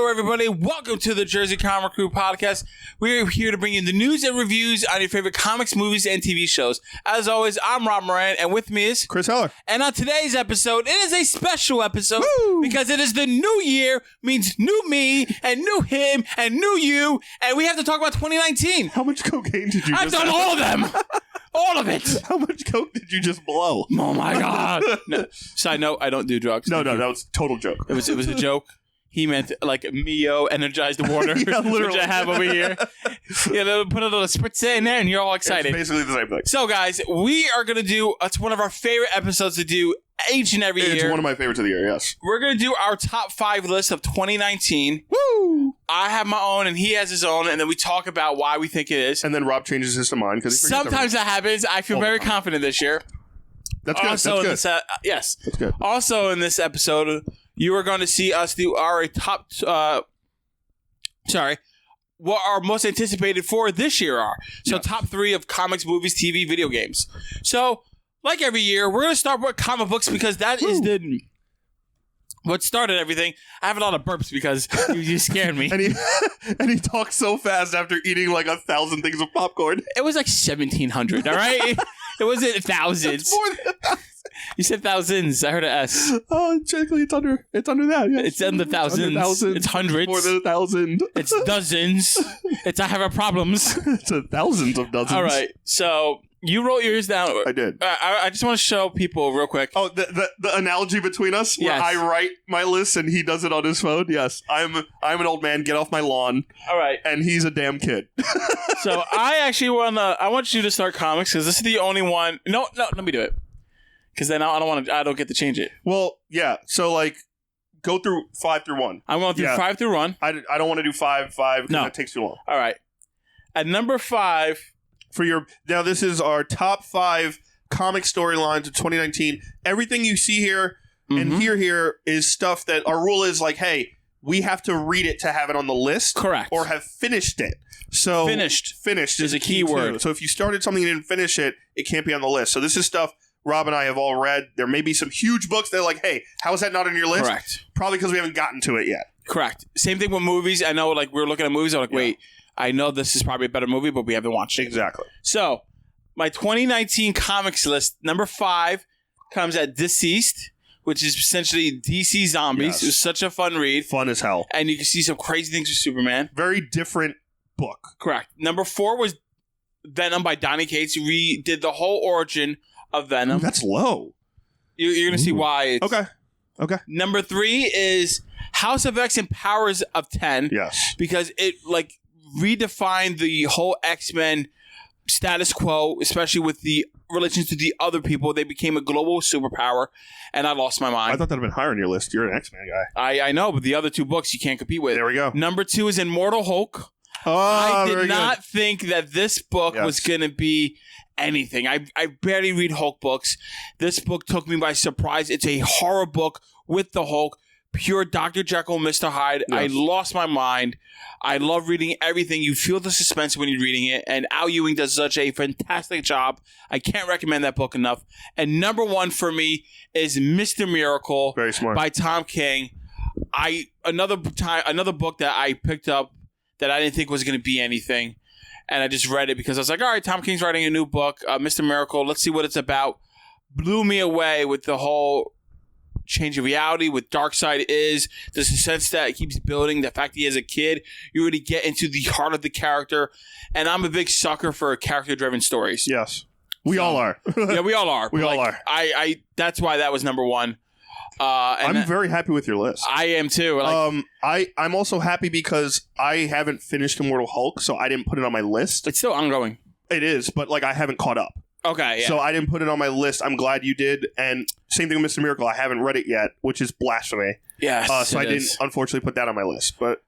Hello, everybody. Welcome to the Jersey Comic Krew podcast. We're here to bring you the news and reviews on your favorite comics, movies, and TV shows. As always, I'm Rob Moran, and with me is Chris Heller. And on today's episode, it is a special episode Woo! because it is the new year, means new me, and new him, and new you, and we have to talk about 2019. How much cocaine did you I've just done have? all of them. All of it. How much coke did you just blow? Oh, my God. No, side note, I don't do drugs. No, that was a total joke. It was a joke. He meant like Mio energized water, Yeah, literally. which I have over here. You know, put a little spritz in there, and you're all excited. It's basically the same thing. So, guys, we are going to do. It's one of our favorite episodes to do each and every year. It's one of my favorites of the year. Yes. We're going to do our top 5 list of 2019. Woo! I have my own, and he has his own, and then we talk about why we think it is. And then Rob changes his to mine because Sometimes that happens. I feel very confident this year. That's good. Also, That's good. yes. That's good. Also, in this episode, you are going to see us do our top. What our most anticipated for this year are. So, Yes. top 3 of comics, movies, TV, video games. So, like every year, we're going to start with comic books because that is what started everything. I have a lot of burps because you scared me. and he talks so fast after eating like 1,000 things of popcorn. It was like 1,700, all right? It wasn't thousands. It's more than 1,000. You said thousands. I heard an S. Oh, technically it's under that. Yes. It's in the thousands. Under thousands. It's hundreds. More than 1,000. It's dozens. It's I have a problems. It's thousands of dozens. All right. So you wrote yours down. I did. I just want to show people real quick. Oh, the analogy between us where Yes. I write my list and he does it on his phone. Yes, I'm an old man. Get off my lawn. All right. And he's a damn kid. So I actually I want you to start comics because this is the only one. No, let me do it. Because then I don't get to change it. Well, yeah. So like, go through 5 through 1. I'm going through 5 through 1. I don't want to do 5 because No. that takes too long. All right. At number 5. Now this is our top 5 comic storylines of 2019. Everything you see here and here is stuff that our rule is like, hey, we have to read it to have it on the list. Correct. Or have finished it. So Finished is a key word. too. So if you started something and didn't finish it, it can't be on the list. So this is stuff Rob and I have all read. There may be some huge books that are like, hey, how is that not on your list? Correct. Probably because we haven't gotten to it yet. Correct. Same thing with movies. I know, like, we're looking at movies. I'm like, wait, I know this is probably a better movie, but we haven't watched it. Exactly. So, my 2019 comics list, number 5 comes at Deceased, which is essentially DC Zombies. Yes. It was such a fun read. Fun as hell. And you can see some crazy things with Superman. Very different book. Correct. Number 4 was Venom by Donny Cates. We did the whole origin of Venom. Ooh, that's low. You're going to see why. Okay. Number 3 is House of X and Powers of 10. Yes. Because it, like, redefined the whole X-Men status quo, especially with the relations to the other people. They became a global superpower, and I lost my mind. I thought that would have been higher on your list. You're an X-Men guy. I know, but the other 2 books you can't compete with. There we go. Number 2 is Immortal Hulk. Oh, I very did not think that this book was going to be anything. I barely read Hulk books. This book took me by surprise. It's a horror book with the Hulk. Pure Dr. Jekyll, Mr. Hyde. Yes. I lost my mind. I love reading everything. You feel the suspense when you're reading it. And Al Ewing does such a fantastic job. I can't recommend that book enough. And number 1 for me is Mr. Miracle Very smart. by Tom King. Another book that I picked up that I didn't think was going to be anything. And I just read it because I was like, all right, Tom King's writing a new book, Mr. Miracle. Let's see what it's about. Blew me away with the whole change of reality, with Darkseid is, the sense that it keeps building, the fact he is a kid, you really get into the heart of the character. And I'm a big sucker for character-driven stories. Yes. We all are. Yeah, we all are. We all are. That's why that was number 1. And I'm very happy with your list. I am too. I'm also happy because I haven't finished Immortal Hulk, so I didn't put it on my list. It's still ongoing. It is, but like I haven't caught up. Okay, yeah. So I didn't put it on my list. I'm glad you did. And same thing with Mr. Miracle. I haven't read it yet, which is blasphemy. Yes, so I didn't, unfortunately, put that on my list. But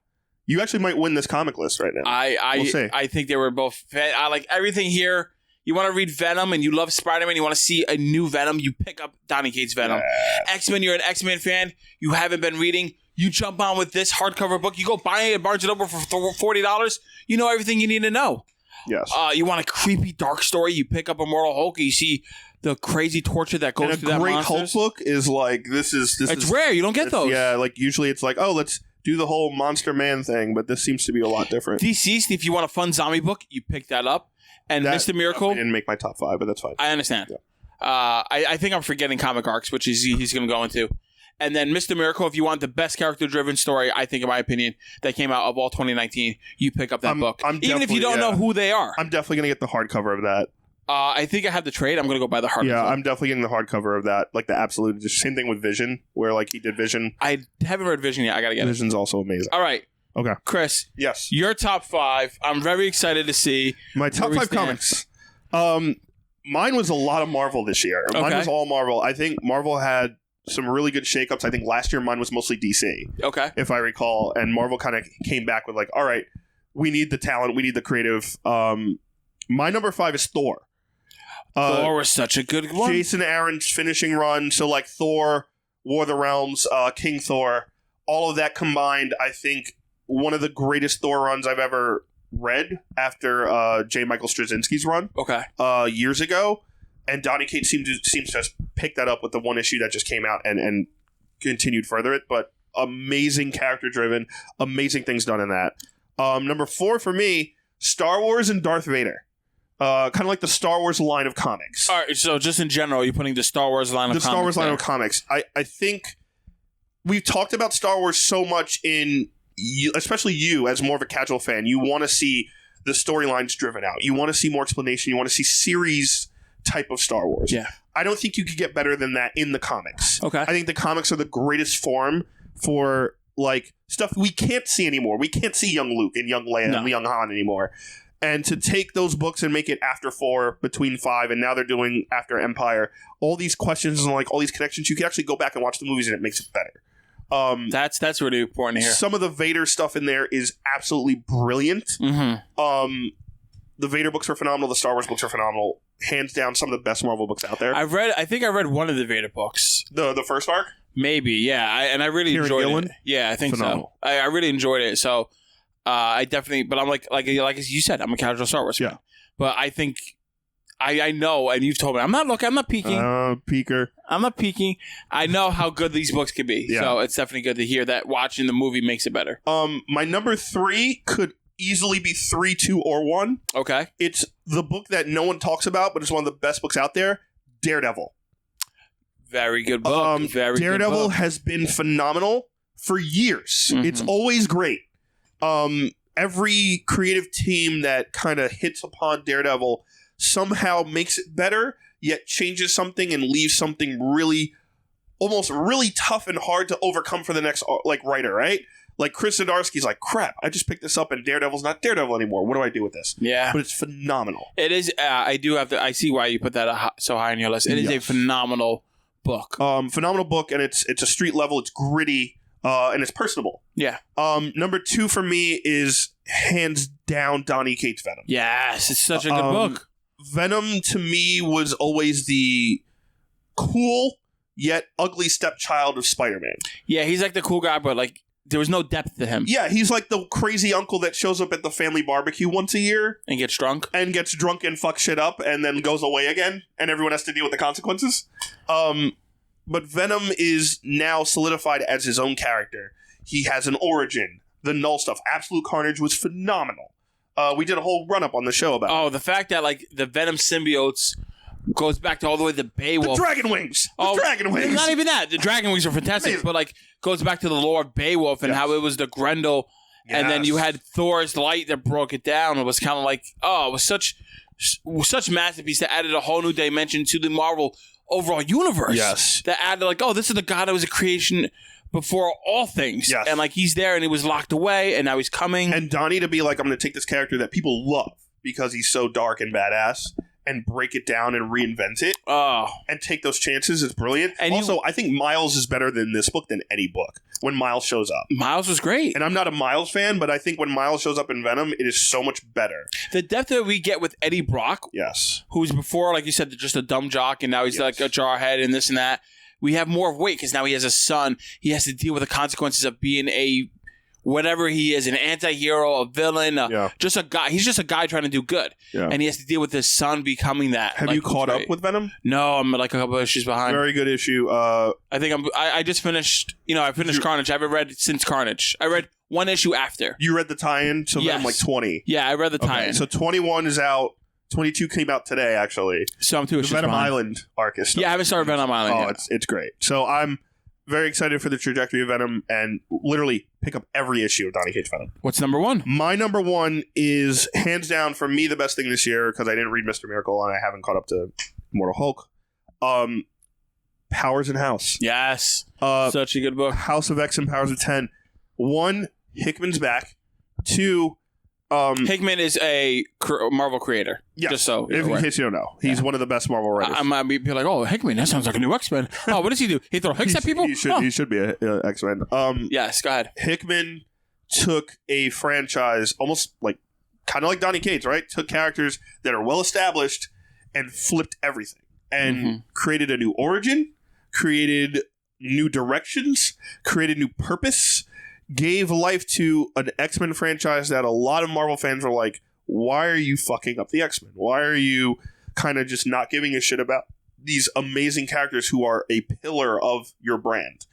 you actually might win this comic list right now. We'll see. I think they were both. I like everything here. You want to read Venom and you love Spider-Man, you want to see a new Venom, you pick up Donny Cates' Venom. Yeah. X-Men, you're an X-Men fan, you haven't been reading, you jump on with this hardcover book, you go buy it at Barnes & Noble for $40, you know everything you need to know. Yes. You want a creepy, dark story, you pick up Immortal Hulk, and you see the crazy torture that goes through that monster. A great Hulk book is like, this is rare, you don't get those. Yeah, like usually it's like, oh, let's do the whole Monster Man thing, but this seems to be a lot different. DCeased, if you want a fun zombie book, you pick that up. And Mr. Miracle didn't make my top 5, but that's fine. I understand. Yeah. I think I'm forgetting Comic Arcs, which is he's going to go into. And then Mr. Miracle, if you want the best character-driven story, I think, in my opinion, that came out of all 2019, you pick up that book. Even if you don't know who they are. I'm definitely going to get the hardcover of that. I think I have the trade. I'm going to go buy the hardcover. Yeah, I'm definitely getting the hardcover of that. Like the absolute, just same thing with Vision, where like he did Vision. I haven't read Vision yet. I got to get Vision's also amazing. All right. Okay. Chris. Yes. Your top 5. I'm very excited to see. My top 5 comics. Mine was a lot of Marvel this year. Okay. Mine was all Marvel. I think Marvel had some really good shakeups. I think last year mine was mostly DC. Okay. If I recall. And Marvel kind of came back with like, all right, we need the talent. We need the creative. My number 5 is Thor. Thor was such a good one. Jason Aaron's finishing run. So like Thor, War of the Realms, King Thor, all of that combined, I think one of the greatest Thor runs I've ever read after J. Michael Straczynski's run. Okay. Years ago. And Donny Cates seems to have picked that up with the one issue that just came out and continued further it. But amazing character driven, amazing things done in that. Number 4 for me, Star Wars and Darth Vader. Kind of like the Star Wars line of comics. All right, so just in general, you're putting the Star Wars line of comics. The Star Wars line of comics. I think we've talked about Star Wars so much especially you as more of a casual fan. You want to see the storylines driven out. You want to see more explanation. You want to see series type of Star Wars. Yeah. I don't think you could get better than that in the comics. Okay. I think the comics are the greatest form for like stuff we can't see anymore. We can't see young Luke and young Leia and young Han anymore. And to take those books and make it after 4, between 5, and now they're doing after Empire, all these questions and like all these connections, you can actually go back and watch the movies and it makes it better. That's really important here. Some of the Vader stuff in there is absolutely brilliant. Mm-hmm. The Vader books are phenomenal. The Star Wars books are phenomenal. Hands down, some of the best Marvel books out there. I think I read one of the Vader books. The first arc? Maybe, yeah. I really Kieran enjoyed Gillen? it. Yeah, I think Phenomenal. so. I really enjoyed it. So I definitely, but I'm like you said, I'm a casual Star Wars fan. Yeah. But I think I know, and you've told me, I'm not peeking. Peeker. I'm not peeking. I know how good these books can be. Yeah. So it's definitely good to hear that watching the movie makes it better. My number 3 could easily be 3, 2, or 1. Okay. It's the book that no one talks about, but it's one of the best books out there, Daredevil. Very good book. Daredevil good book. has been phenomenal for years. Mhm. It's always great. Every creative team that kind of hits upon Daredevil somehow makes it better, yet changes something and leaves something almost really tough and hard to overcome for the next writer, right? Like Chris Zdarsky's like, crap, I just picked this up and Daredevil's not Daredevil anymore. What do I do with this? Yeah. But it's phenomenal. It is. I see why you put that so high on your list. It is a phenomenal book. Phenomenal book, and it's a street level. It's gritty, and it's personable. Yeah. Number 2 for me is hands down Donny Cates' Venom. Yes, it's such a good book. Venom to me was always the cool yet ugly stepchild of Spider-Man. Yeah, he's like the cool guy, but like there was no depth to him. Yeah, he's like the crazy uncle that shows up at the family barbecue once a year And gets drunk. and gets drunk and fucks shit up and then goes away again, and everyone has to deal with the consequences. But Venom is now solidified as his own character. He has an origin. The Null stuff. Absolute Carnage was phenomenal. We did a whole run-up on the show about it. Oh, the fact that like the Venom symbiotes goes back to all the way to Beowulf. The Dragon Wings! Dragon Wings! Not even that. The Dragon Wings are fantastic, Amazing. but like goes back to the lore of Beowulf and how it was the Grendel, and then you had Thor's light that broke it down. It was kind of like, it was such masterpiece that added a whole new dimension to the Marvel overall universe. Yes. That added like, this is the God that was a creation before all things. Yes. And like he's there and he was locked away and now he's coming. And Donnie to be like, I'm going to take this character that people love because he's so dark and badass and break it down and reinvent it and take those chances is brilliant. And also, I think Miles is better than this book than any book when Miles shows up. Miles was great. And I'm not a Miles fan, but I think when Miles shows up in Venom, it is so much better. The depth that we get with Eddie Brock, yes, who's before, like you said, just a dumb jock, and now he's like a jarhead and this and that. We have more of weight because now he has a son. He has to deal with the consequences of being a whatever he is, an anti-hero, a villain, just a guy. He's just a guy trying to do good. Yeah. And he has to deal with his son becoming that. Have you caught up with Venom? No, I'm like a couple of issues behind. Very good issue. I think I just finished, I finished Carnage. I haven't read since Carnage. I read one issue after. You read the tie-in to Venom, like 20. Yeah, I read the tie-in. Okay, so 21 is out. 22 came out today, actually. So I'm 2 issues behind. Venom Island arc is stuff. Yeah, I haven't started Venom Island yet. It's great. So I'm very excited for the trajectory of Venom and literally pick up every issue of Donny Cates Venom. What's number one? My number one is hands down for me the best thing this year because I didn't read Mr. Miracle and I haven't caught up to Immortal Hulk. Powers and House. Yes. Such a good book. House of X and Powers of 10. 1, Hickman's back. 2, Hickman is a Marvel creator. Yes. Just so in case you don't know. He's one of the best Marvel writers. I might be like, oh, Hickman, that sounds like a new X-Men. Oh, what does he do? He throw hicks at people? He should be an X-Men. Yes, go ahead. Hickman took a franchise almost like kind of like Donny Cates, right? Took characters that are well established and flipped everything and created a new origin, created new directions, created new purpose, gave life to an X-Men franchise that a lot of Marvel fans were like, why are you fucking up the X-Men? Why are you kind of just not giving a shit about these amazing characters who are a pillar of your brand?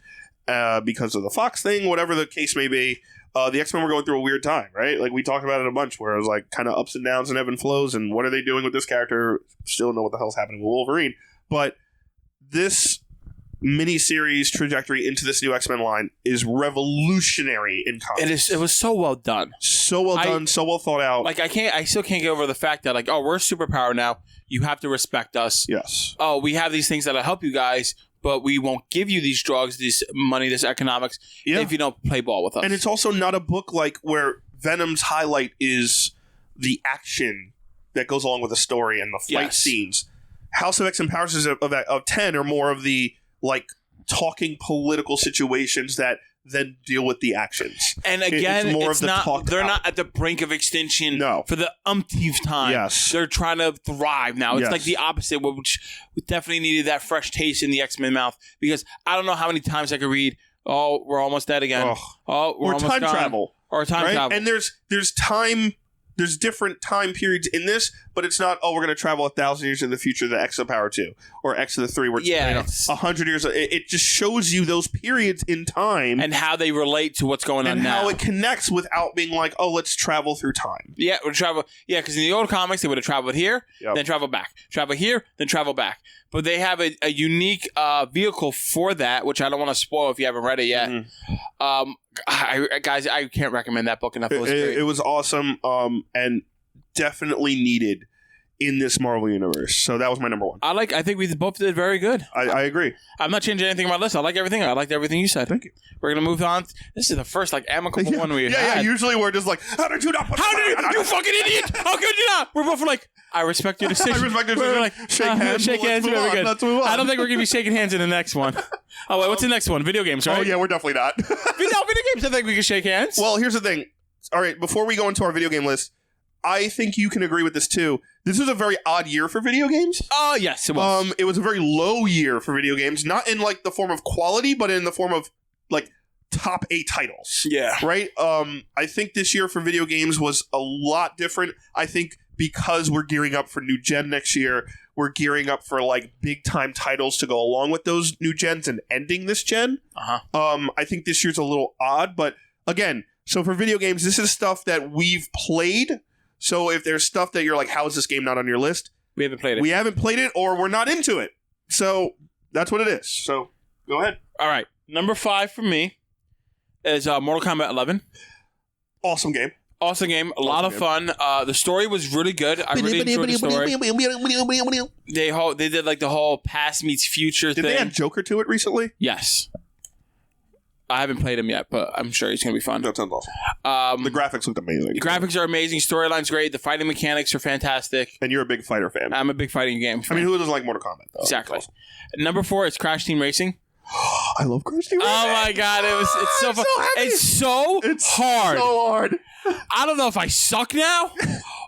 Because of the Fox thing, whatever the case may be, the X-Men were going through a weird time, right? Like, we talked about it a bunch where it was like kind of ups and downs and ebb and flows, and what are they doing with this character? Still don't know what the hell's happening with Wolverine. But this mini-series trajectory into this new X-Men line is revolutionary in comics. It was so well done. So well done, so well thought out. Like, I still can't get over the fact that, like, oh, we're a superpower now. You have to respect us. Yes. Oh, we have these things that'll help you guys, but we won't give you these drugs, this money, this economics, if you don't play ball with us. And it's also not a book like where Venom's highlight is the action that goes along with the story and the fight scenes. House of X and Powers of 10 are more of the like talking political situations that then deal with the actions. And again, it's more it's of the not, they're not at the brink of extinction for the umpteenth time. Yes. They're trying to thrive now. It's like the opposite, which we definitely needed that fresh taste in the X-Men mouth, because I don't know how many times I could read, oh, we're almost dead again. Oh, we're almost time gone. travel. Or time travel. And there's time. There's different time periods in this, but it's not, oh, we're going to travel 1,000 years in the future to X of Power 2 or X of the 3. Where it's 100 years. It just shows you those periods in time. And how they relate to what's going on now. And how it connects without being like, oh, let's travel through time. Yeah, we'll travel. Yeah, because in the old comics, they would have traveled here, then travel back. Travel here, then travel back. But they have a unique vehicle for that, which I don't want to spoil if you haven't read it yet. Guys, I can't recommend that book enough. It was awesome and definitely needed in this Marvel universe. So that was my number one. I think we both did very good. I agree. I'm not changing anything on my list. I like everything. I liked everything you said. Thank you. We're going to move on. This is the first amicable one we've had. Yeah, usually we're just like, how did you not put you fucking idiot? How could you not? We're both like, I respect your decision. I respect your decision. We're like, shake hands. Shake hands. Really good. Let's move on. I don't think we're going to be shaking hands in the next one. Oh, wait, what's the next one? Video games, right? Oh, yeah, we're definitely not. Video games, I think we can shake hands. Well, here's the thing. All right, before we go into our video game list, I think you can agree with this too. This is a very odd year for video games. Oh, yes, it was. It was a very low year for video games, not in like the form of quality, but in the form of like top 8 titles. Yeah. Right? I think this year for video games was a lot different. I think because we're gearing up for new gen next year, we're gearing up for like big time titles to go along with those new gens and ending this gen. I think this year's a little odd, but again, so for video games, this is stuff that we've played. So if there's stuff that you're like, how is this game not on your list? We haven't played it. We haven't played it, or we're not into it. So that's what it is. So go ahead. All right. Number 5 for me is Mortal Kombat 11. Awesome game. Awesome game. A lot of fun. The story was really good. I really enjoyed the story. They did like the whole past meets future thing. Did they add Joker to it recently? Yes. I haven't played him yet, but I'm sure he's going to be fun. That sounds awesome. The graphics looked amazing. The graphics are amazing. Storyline's great. The fighting mechanics are fantastic. And you're a big fighter fan. I'm a big fighting game fan. I mean, who doesn't like Mortal Kombat, though? Exactly. Awesome. Number 4 is Crash Team Racing. I love Crash Team Racing. Oh, my God. It's so fun. It's hard. So hard. I don't know if I suck now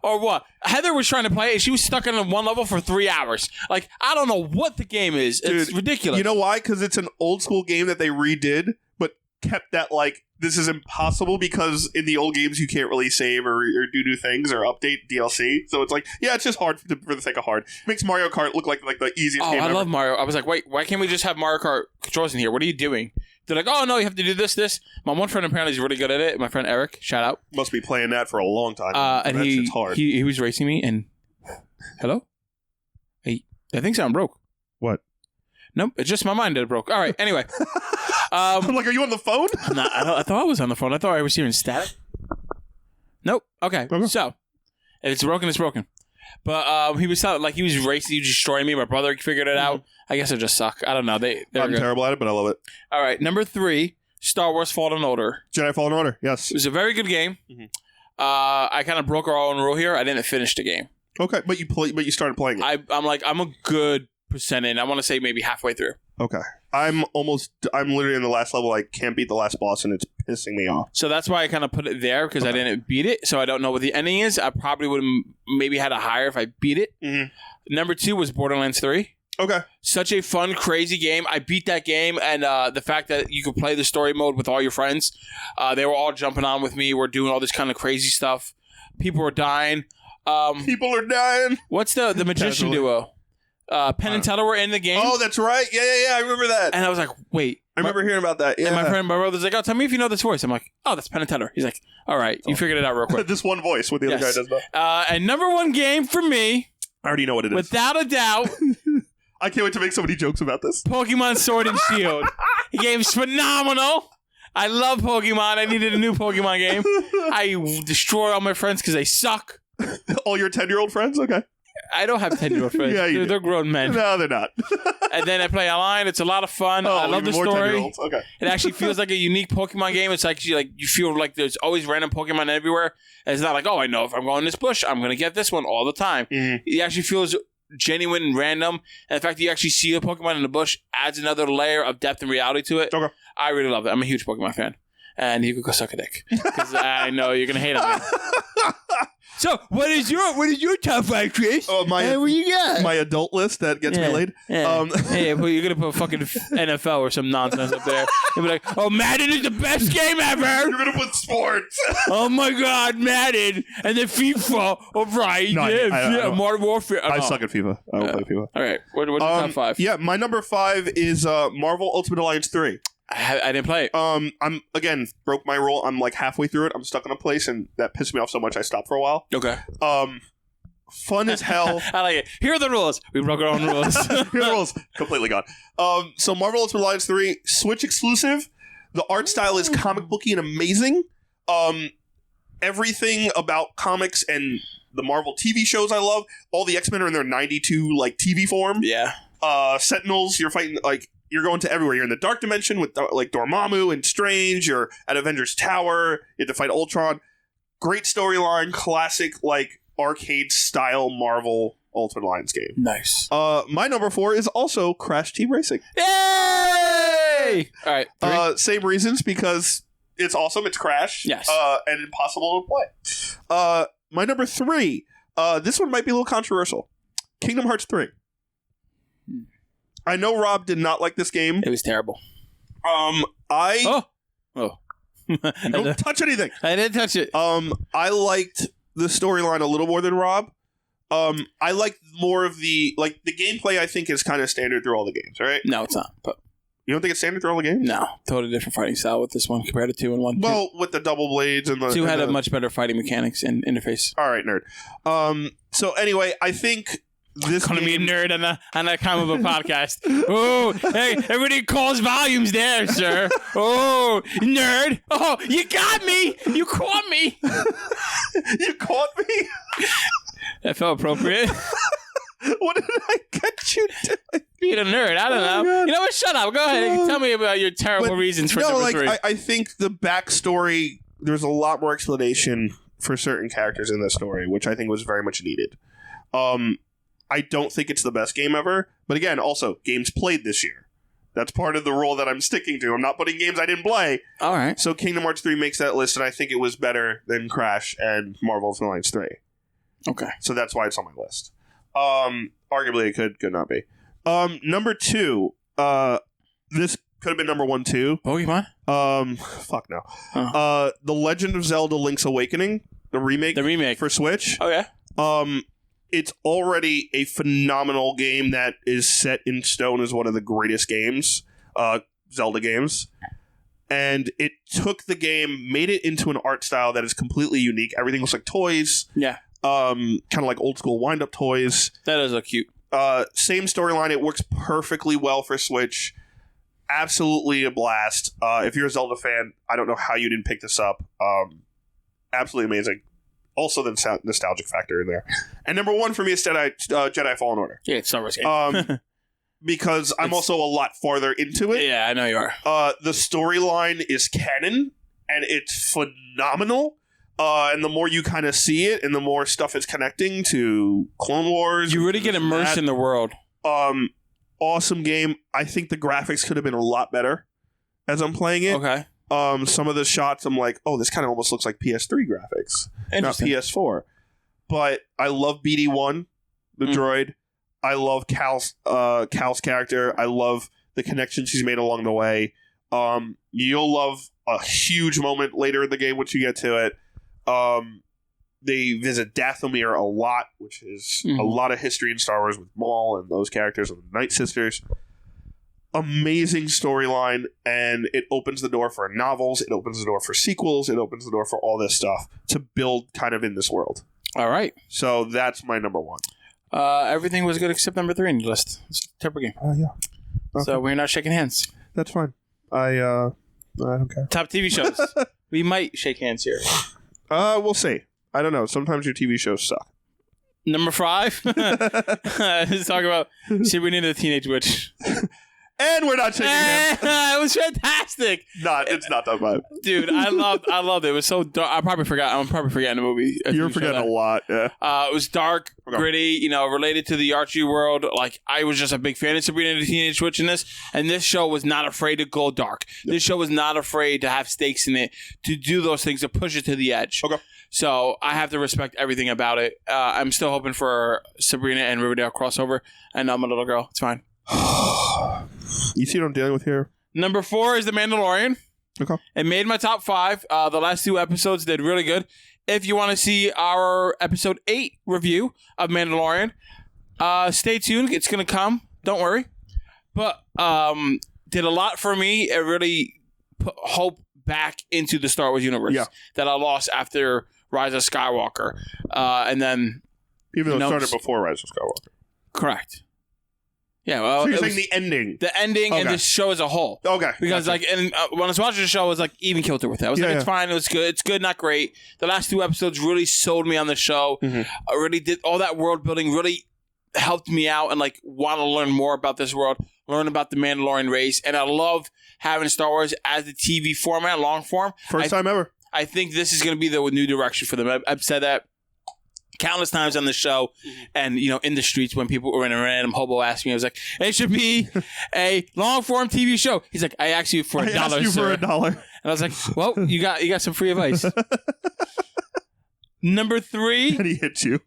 or what. Heather was trying to play it. She was stuck on one level for 3 hours. Like, I don't know what the game is. It's ridiculous. You know why? Because it's an old school game that they redid, but kept that, like, this is impossible because in the old games you can't really save or do new things or update DLC. So it's like, yeah, it's just hard for the sake of hard. It makes Mario Kart look like the easiest game ever. I love Mario. I was like, wait, why can't we just have Mario Kart controls in here? What are you doing? They're like, oh, no, you have to do this. My one friend apparently is really good at it. My friend Eric, shout out. Must be playing that for a long time. And it's hard. He was racing me and... Hello? Hey, that thing sound broke. What? Nope, it's just my mind that it broke. All right, anyway. I'm like, are you on the phone? I'm not, I thought I was on the phone. I thought I was hearing static. Nope. Okay. So, if it's broken, it's broken. But he was racing, he was destroying me. My brother figured it out. I guess I just suck. I don't know. I'm terrible at it, but I love it. All right, number 3, Star Wars Fallen Order. Jedi Fallen Order, yes. It was a very good game. I kind of broke our own rule here. I didn't finish the game. Okay, but you started playing it. I'm a good percent in. I want to say maybe halfway through. Okay. I'm literally in the last level. I can't beat the last boss, and it's pissing me off. So that's why I kind of put it there, because I didn't beat it, so I don't know what the ending is. I probably would have maybe had a higher if I beat it. Number 2 was Borderlands 3. Okay. Such a fun, crazy game. I beat that game, and the fact that you could play the story mode with all your friends, they were all jumping on with me. We're doing all this kind of crazy stuff. People were dying. People are dying. What's the magician duo? Penn and Teller were in the game. Oh, that's right. Yeah. I remember that. And I was like, wait. I remember hearing about that. Yeah. And my brother's like, oh, tell me if you know this voice. I'm like, oh, that's Penn and Teller. He's like, all right, you figured it out real quick. This one voice, what the other guy does though. And number 1 game for me. I already know what it is. Without a doubt. I can't wait to make so many jokes about this. Pokemon Sword and Shield. The game's phenomenal. I love Pokemon. I needed a new Pokemon game. I destroy all my friends because they suck. All your 10-year-old friends? Okay. I don't have 10-year-old friends. Yeah, they're grown men. No, they're not. And then I play online. It's a lot of fun. I love the story. Okay. It actually feels like a unique Pokemon game. It's actually like you feel like there's always random Pokemon everywhere. And it's not like, oh, I know if I'm going in this bush, I'm going to get this one all the time. It actually feels genuine and random. And the fact that you actually see a Pokemon in the bush adds another layer of depth and reality to it. Okay. I really love it. I'm a huge Pokemon fan. And you could go suck a dick. Because I know you're going to hate on me. So, what is your top 5, Chris? Oh, what you got? My adult list that gets me laid. Yeah. Well, you're gonna put fucking NFL or some nonsense up there. You'll be like, "Oh, Madden is the best game ever." You're gonna put sports. Oh my God, Madden and then FIFA. All right, no, Modern Warfare. I suck at FIFA. I don't play FIFA. All right, what's your top 5? Yeah, my number 5 is Marvel Ultimate Alliance 3. I didn't play it. I'm again broke my rule. I'm like halfway through it. I'm stuck in a place, and that pissed me off so much I stopped for a while. Okay. Fun as hell. I like it. Here are the rules. We broke our own rules. Here are the rules. Completely gone. So Marvel Ultimate Alliance 3, Switch exclusive. The art style is comic booky and amazing. Everything about comics and the Marvel TV shows I love. All the X-Men are in their 92 like TV form. Yeah. Sentinels, you're fighting like. You're going to everywhere. You're in the Dark Dimension with like Dormammu and Strange. You're at Avengers Tower. You have to fight Ultron. Great storyline, classic like arcade style Marvel Ultimate Alliance game. Nice. My number 4 is also Crash Team Racing. Yay! All right. Same reasons, because it's awesome. It's Crash. Yes. And impossible to play. My number 3. This one might be a little controversial. Kingdom Hearts 3. I know Rob did not like this game. It was terrible. Oh. Don't touch anything. I didn't touch it. I liked the storyline a little more than Rob. I liked more of the gameplay. I think is kind of standard through all the games, right? No, it's not. But you don't think it's standard through all the games? No, totally different fighting style with this one compared to 2 and 1. Well, with the double blades and the 2 had a much better fighting mechanics and interface. All right, nerd. So anyway, I think. This gonna be a nerd on a comic book podcast. Oh, hey, everybody calls volumes there, sir. Oh, nerd. Oh, you got me. You caught me. You caught me. That felt appropriate. What did I get you doing? Being a nerd. I don't know. God. You know what? Shut up. Go ahead. Tell me about your terrible reasons for number 3. I think the backstory. There's a lot more explanation for certain characters in this story, which I think was very much needed. I don't think it's the best game ever, but again, also, games played this year. That's part of the rule that I'm sticking to. I'm not putting games I didn't play. All right. So Kingdom Hearts 3 makes that list, and I think it was better than Crash and Marvel Ultimate Alliance 3. Okay. So that's why it's on my list. Arguably, it could not be. Number 2, this could have been number 1 too. Pokemon? Fuck no. The Legend of Zelda: Link's Awakening, the remake for Switch. Oh yeah. It's already a phenomenal game that is set in stone as one of the greatest games, Zelda games. And it took the game, made it into an art style that is completely unique. Everything looks like toys. Yeah. Kind of like old school wind-up toys. That does look cute. Same storyline. It works perfectly well for Switch. Absolutely a blast. If you're a Zelda fan, I don't know how you didn't pick this up. Absolutely amazing. Also, the nostalgic factor in there. And number 1 for me is Jedi Fallen Order. Yeah, it's Star Wars game. Because I'm also a lot farther into it. Yeah, I know you are. The storyline is canon, and it's phenomenal. And the more you kind of see it, and the more stuff is connecting to Clone Wars. You really get immersed in the world. Awesome game. I think the graphics could have been a lot better as I'm playing it. Okay. Some of the shots, I'm like, oh, this kind of almost looks like PS3 graphics, not PS4. But I love BD1, the droid. I love Cal's character. I love the connections he's made along the way. You'll love a huge moment later in the game once you get to it. They visit Dathomir a lot, which is a lot of history in Star Wars with Maul and those characters and the Night Sisters. Amazing storyline, and it opens the door for novels, it opens the door for sequels, it opens the door for all this stuff to build kind of in this world. All right. So that's my number 1. Everything was good except number 3 in your list. It's a Temper game. Yeah. Okay. So we're not shaking hands. That's fine. I don't care. Top TV shows. We might shake hands here. We'll see. I don't know. Sometimes your TV shows suck. Number 5. Let's talk about Sabrina the Teenage Witch. And we're not shaking hands. It was fantastic. It's not that bad. Dude, I loved it. It was so dark. I'm probably forgetting the movie. You're forgetting a lot, yeah. It was dark, gritty, related to the Archie world. Like, I was just a big fan of Sabrina the Teenage Witch in this. And this show was not afraid to go dark. Yep. This show was not afraid to have stakes in it, to do those things, to push it to the edge. Okay. So I have to respect everything about it. I'm still hoping for Sabrina and Riverdale crossover. And I'm a little girl. It's fine. You see what I'm dealing with here? Number 4 is The Mandalorian. Okay. It made my top 5. The last 2 episodes did really good. If you want to see our episode 8 review of Mandalorian, stay tuned. It's going to come. Don't worry. But did a lot for me. It really put hope back into the Star Wars universe that I lost after Rise of Skywalker. And then... Even though it started before Rise of Skywalker. Correct. Yeah, well, so you're saying the ending. The ending and the show as a whole. Okay. Because, when I was watching the show, I was like, even killed it with it. I was it's fine. It was good. It's good, not great. The last 2 episodes really sold me on the show. I really did all that world building, really helped me out and, want to learn more about this world, learn about the Mandalorian race. And I love having Star Wars as the TV format, long form. First time ever. I think this is going to be the new direction for them. I've said that countless times on the show, and in the streets when people were in a random hobo asked me, I was like, it should be a long form TV show. He's like, I asked you for $1, I asked you sir. for $1. And I was like, well, you got some free advice. Number 3 and he hit you.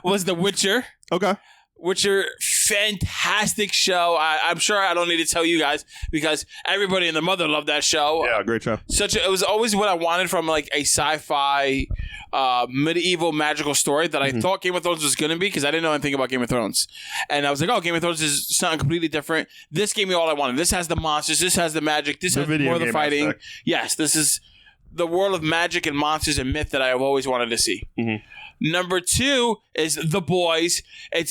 was The Witcher. Okay. Witcher, fantastic show. I'm sure I don't need to tell you guys because everybody and their mother loved that show. Yeah, great show. It was always what I wanted from a sci-fi medieval magical story that I thought Game of Thrones was going to be because I didn't know anything about Game of Thrones. And I was like, oh, Game of Thrones is something completely different. This gave me all I wanted. This has the monsters. This has the magic. This has more of the fighting. Aspect. Yes, this is the world of magic and monsters and myth that I have always wanted to see. Number 2 is The Boys.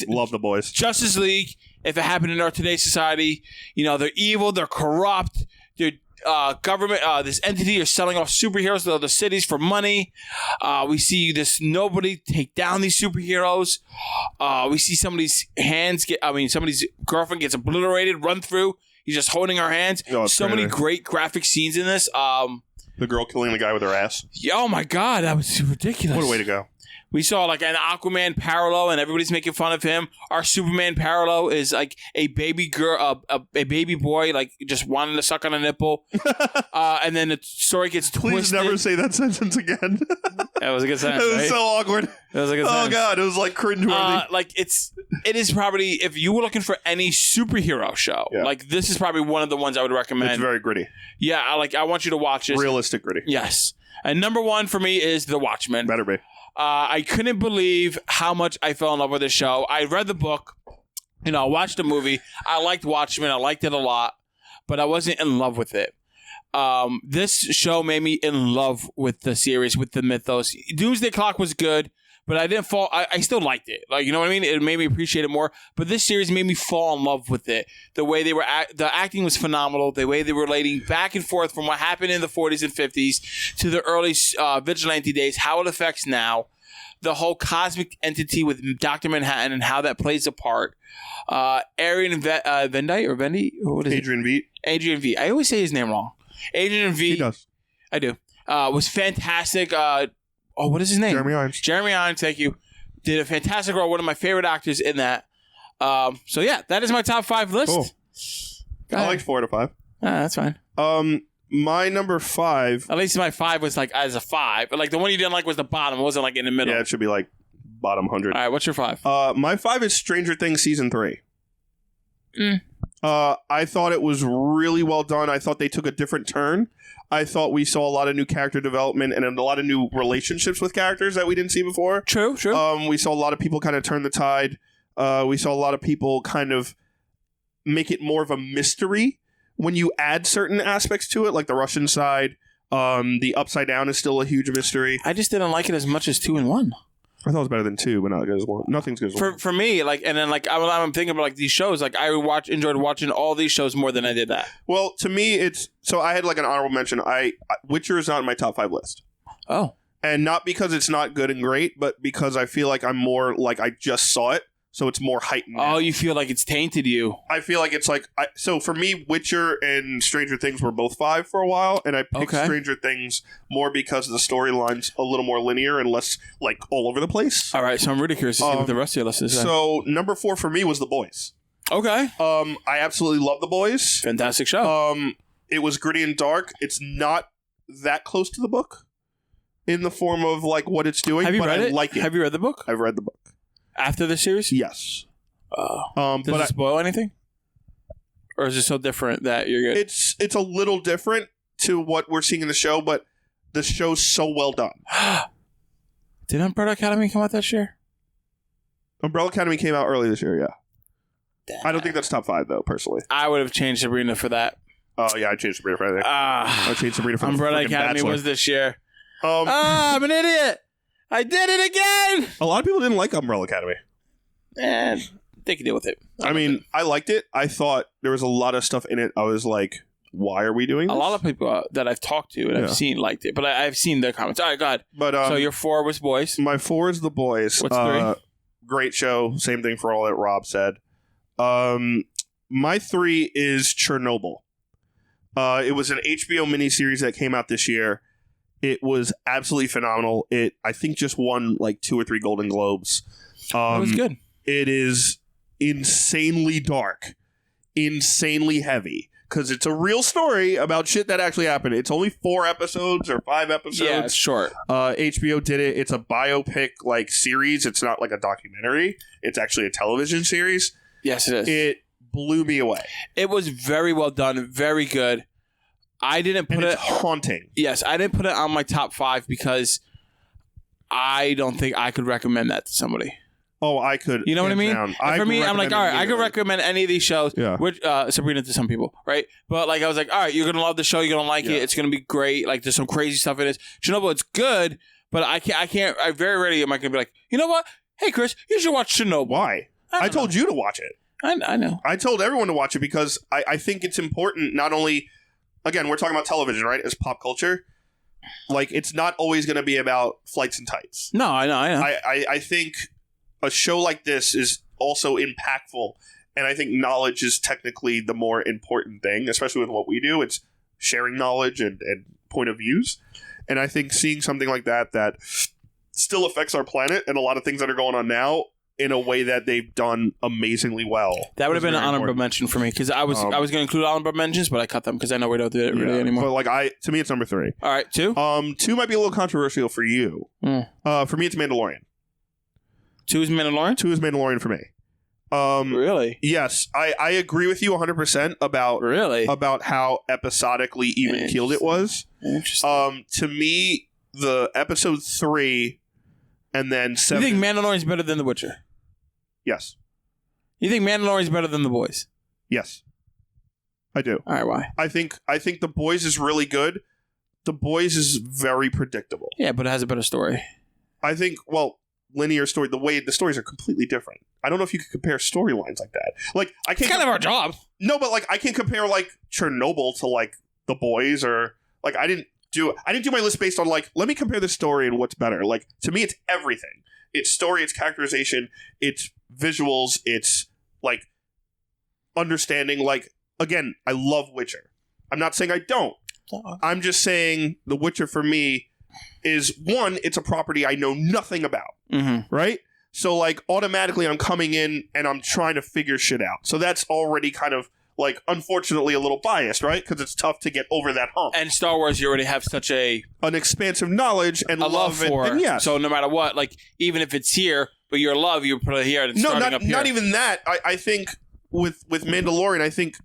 Love The Boys. Justice League, if it happened in our today's society, they're evil, they're corrupt, they're government, this entity are selling off superheroes to other cities for money. We see this nobody take down these superheroes. We see somebody's girlfriend gets obliterated, run through. He's just holding her hands. So many great graphic scenes in this. The girl killing the guy with her ass. Oh my God, that was ridiculous. What a way to go. We saw like an Aquaman parallel, and everybody's making fun of him. Our Superman parallel is like a baby girl, a baby boy, like just wanting to suck on a nipple. And then the story gets twisted. Please never say that sentence again. That was a good sentence. It was right? so awkward. That was a good Oh sentence. god, it was like cringeworthy. Like it is probably, if you were looking for any superhero show, like this is probably one of the ones I would recommend. It's very gritty. Yeah, I want you to watch this. Realistic gritty. Yes. And number one for me is The Watchmen. Better be. I couldn't believe how much I fell in love with this show. I read the book, I watched the movie. I liked Watchmen. I liked it a lot, but I wasn't in love with it. This show made me in love with the series, with the mythos. Doomsday Clock was good, but I didn't fall. I still liked it. Like, you know what I mean? It made me appreciate it more. But this series made me fall in love with it. The way they were, the acting was phenomenal. The way they were relating back and forth from what happened in the 40s and 50s to the early vigilante days, how it affects now. The whole cosmic entity with Dr. Manhattan and how that plays a part. Adrian Vendi? What is Adrian Veidt. Adrian Veidt. I always say his name wrong. Adrian Veidt. He does. I do. Was fantastic. What is his name? Jeremy Irons. Jeremy Irons, thank you. Did a fantastic role. One of my favorite actors in that. So yeah, that is my top 5 list. Cool. I liked 4 out of 5. That's fine. My number 5. At least my 5 was like as a 5. But like the one you didn't like was the bottom. It wasn't like in the middle. Yeah, it should be like bottom 100. All right, what's your 5? My 5 is Stranger Things Season 3. I thought it was really well done. I thought they took a different turn. I thought we saw a lot of new character development and a lot of new relationships with characters that we didn't see before. True. We saw a lot of people kind of turn the tide. We saw a lot of people kind of make it more of a mystery when you add certain aspects to it, like the Russian side. The Upside Down is still a huge mystery. I just didn't like it as much as 2 and 1. I thought it was better than 2, but not as good as 1. Nothing's good as 1. For me, like, and then like I'm thinking about like these shows. Like I enjoyed watching all these shows more than I did that. Well, to me, it's so I had like an honorable mention. Witcher is not in my top 5 list. Oh, and not because it's not good and great, but because I feel like I'm more like I just saw it, so it's more heightened. Oh, you feel like it's tainted you. I feel like it's like so for me, Witcher and Stranger Things were both 5 for a while, and I picked Stranger Things more because the storyline's a little more linear and less like all over the place. All right, so I'm really curious to see what the rest of your list is. So number 4 for me was The Boys. Okay. I absolutely love The Boys. Fantastic show. It was gritty and dark. It's not that close to the book in the form of like what it's doing. Have you but read I it? like it. Have you read the book? I've read the book. After the series? Yes. Does it spoil anything? Or is it so different that you're good? It's a little different to what we're seeing in the show, but the show's so well done. Did Umbrella Academy come out this year? Umbrella Academy came out early this year, yeah. Damn. I don't think that's top 5, though, personally. I would have changed Sabrina for that. Oh, yeah, I changed Sabrina for that. I changed Sabrina for Umbrella the Academy Bachelor. was this year. I'm an idiot! I did it again! A lot of people didn't like Umbrella Academy. And they can deal with it. I mean, I liked it. I thought there was a lot of stuff in it. I was like, why are we doing this? A lot of people that I've talked to and I've seen liked it, but I've seen their comments. All right, go ahead. But, so your 4 was Boys. My 4 is The Boys. What's 3? Great show. Same thing for all that Rob said. My 3 is Chernobyl. It was an HBO miniseries that came out this year. It was absolutely phenomenal. It, I think, just won like 2 or 3 Golden Globes. It was good. It is insanely dark, insanely heavy, because it's a real story about shit that actually happened. It's only 4 episodes or 5 episodes. Yeah, it's short. HBO did it. It's a biopic like series. It's not like a documentary. It's actually a television series. Yes, it is. It blew me away. It was very well done, very good. I didn't put it's haunting. Yes, I didn't put it on my top 5 because I don't think I could recommend that to somebody. Oh, I could. You know what I mean? For me, I'm like, all right, I could recommend recommend any of these shows. Yeah. Which Sabrina to some people, right? But like, I was like, all right, you're gonna love the show. You're gonna like it. It's gonna be great. Like, there's some crazy stuff in it. Chernobyl, it's good, but I can't. I very rarely am I gonna be like, you know what? Hey, Chris, you should watch Chernobyl. Why? I told you to watch it. I know. I told everyone to watch it because I think it's important. Not only, again, we're talking about television, right? As pop culture. Like, it's not always going to be about flights and tights. No, I know. I think a show like this is also impactful, and I think knowledge is technically the more important thing, especially with what we do. It's sharing knowledge and point of views, and I think seeing something like that still affects our planet and a lot of things that are going on now in a way that they've done amazingly well. That would have been an honorable mention for me because I was going to include honorable mentions, but I cut them because I know we don't do it really anymore. But like to me, it's number 3. All right, 2. 2 might be a little controversial for you. For me, it's Mandalorian. 2 is Mandalorian. 2 is Mandalorian for me. Really? Yes, I agree with you 100% about how episodically even keeled it was. Interesting. To me, the episode 3 and then 7. You think Mandalorian's better than The Witcher? Yes. You think Mandalorian's better than The Boys? Yes. I do. All right, why? I think The Boys is really good. The Boys is very predictable. Yeah, but it has a better story. I think, linear story, the stories are completely different. I don't know if you could compare storylines like that. Like, I can't. It's kind of our job. No, but like, I can compare like Chernobyl to like The Boys, or like I didn't do my list based on like, let me compare the story and what's better. Like, to me, it's everything. It's story, it's characterization, it's visuals, it's like understanding. Like, again, I love Witcher. I'm not saying I don't. I'm just saying The Witcher for me is, one, it's a property I know nothing about, right? So, like, automatically I'm coming in and I'm trying to figure shit out. So that's already kind of, like, unfortunately a little biased, right? Because it's tough to get over that hump. And Star Wars, you already have such an expansive knowledge and a love for. And yes. So no matter what, like, even if it's here, but your love, you put it here and it's starting up here. Not even that. I think with Mandalorian, I think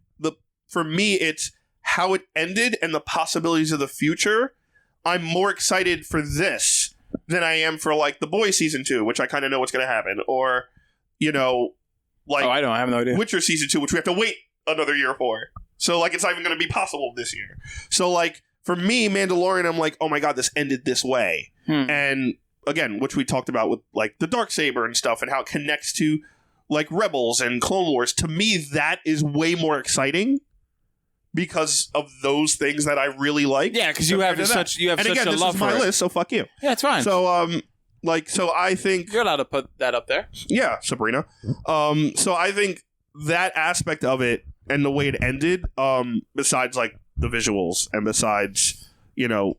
for me, it's how it ended and the possibilities of the future. I'm more excited for this than I am for, like, The Boys Season 2, which I kind of know what's going to happen. Or, you know, like... I have no idea. Witcher Season 2, which we have to wait another year for. So, like, it's not even going to be possible this year. So, like, for me, Mandalorian, I'm like, oh my god, this ended this way. And, again, which we talked about with, like, the Darksaber and stuff and how it connects to, like, Rebels and Clone Wars. To me, that is way more exciting because of those things that I really like. Yeah, because you have such a love for it. And again, this is my list, so fuck you. Yeah, it's fine. So, so I think... You're allowed to put that up there. Yeah, Sabrina. So I think that aspect of it and the way it ended, besides, like, the visuals and besides, you know,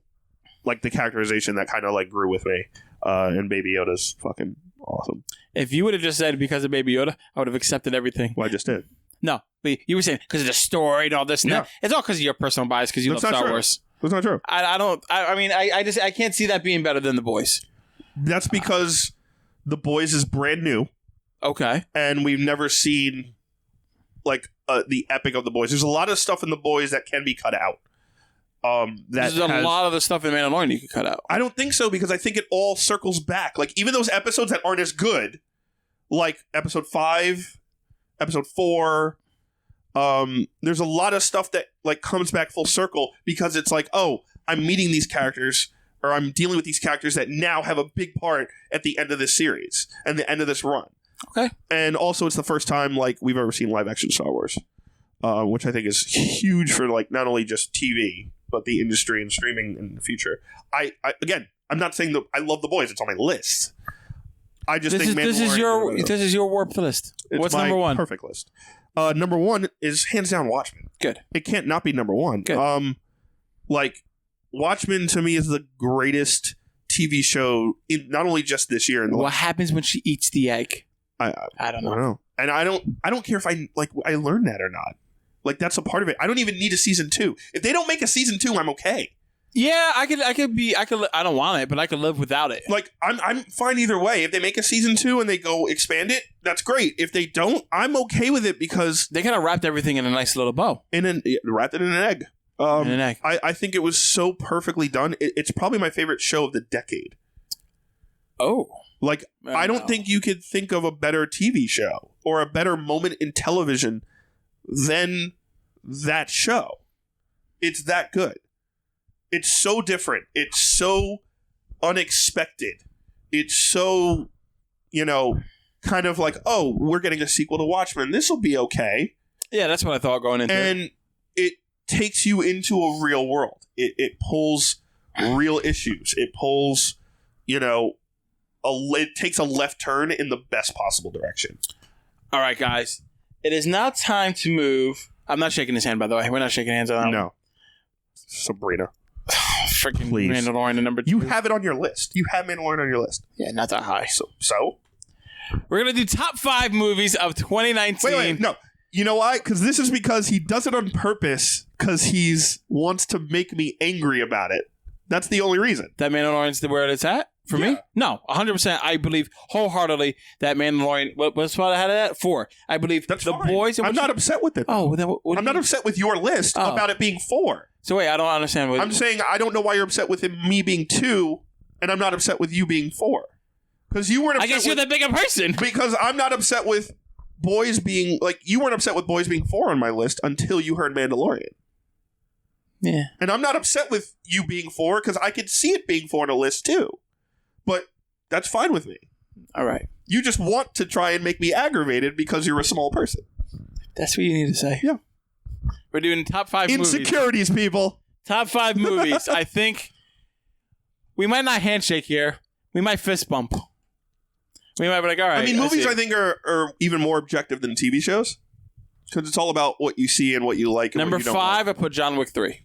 like, the characterization that kind of, like, grew with me. And Baby Yoda's fucking awesome. If you would have just said because of Baby Yoda, I would have accepted everything. Well, I just did. No, but you were saying because of the story and all this and that. It's all because of your personal bias because you love Star Wars. That's not true. I can't see that being better than The Boys. That's because The Boys is brand new. Okay. And we've never seen, like, the epic of The Boys. There's a lot of stuff in The Boys that can be cut out. There's a lot of the stuff in Mandalorian you could cut out. I don't think so, because I think it all circles back. Like, even those episodes that aren't as good, like Episode 5... Episode 4, there's a lot of stuff that, like, comes back full circle because it's like, oh, I'm meeting these characters, or I'm dealing with these characters that now have a big part at the end of this series and the end of this run. Okay. And also, it's the first time, like, we've ever seen live action Star Wars, which I think is huge for, like, not only just TV but the industry and streaming in the future. Again, I'm not saying that I love The Boys; it's on my list. I just think this is your warped list. What's number 1? Perfect list. Number 1 is hands down Watchmen. Good. It can't not be number 1. Good. Like, Watchmen to me is the greatest TV show in not only just this year. What happens when she eats the egg? I don't know. And I don't care if I learned that or not. Like, that's a part of it. I don't even need a season 2. If they don't make a season 2, I'm okay. Yeah, I don't want it, but I could live without it. Like, I'm fine either way. If they make a season 2 and they go expand it, that's great. If they don't, I'm okay with it because they kind of wrapped everything in a nice little bow. Wrapped it in an egg. I think it was so perfectly done. It's probably my favorite show of the decade. Oh. Like, I don't think you could think of a better TV show or a better moment in television than that show. It's that good. It's so different. It's so unexpected. It's so, kind of like, oh, we're getting a sequel to Watchmen. This will be okay. Yeah, that's what I thought going into it. And it takes you into a real world. It pulls real issues. It pulls, it takes a left turn in the best possible direction. All right, guys. It is now time to move. I'm not shaking his hand, by the way. We're not shaking hands on that. No. Sabrina. freaking Please. Mandalorian at number 2. You have it on your list. You have Mandalorian on your list. Yeah, not that high. So? We're going to do top 5 movies of 2019. Wait, no. You know why? Because this is because he does it on purpose because he's wants to make me angry about it. That's the only reason. That Mandalorian's where it's at for me? No, 100%. I believe wholeheartedly that Mandalorian. What's what I had it at? 4. I believe That's the fine. boys. I'm not upset with it. Oh, then what I'm not upset with your list about it being 4. So wait, I don't understand. I'm saying I don't know why you're upset with me being 2, and I'm not upset with you being 4. Because you weren't upset I guess you're the bigger person. Because I'm not upset with boys being... Like, you weren't upset with boys being 4 on my list until you heard Mandalorian. Yeah. And I'm not upset with you being 4 because I could see it being 4 on a list too. But that's fine with me. All right. You just want to try and make me aggravated because you're a small person. That's what you need to say. Yeah. We're doing top 5 movies. Insecurities, people. Top 5 movies. I think we might not handshake here. We might fist bump. We might be like, all right. I mean, movies I think are even more objective than TV shows. Because it's all about what you see and what you like. And Number what you 5, don't like. I put John Wick 3.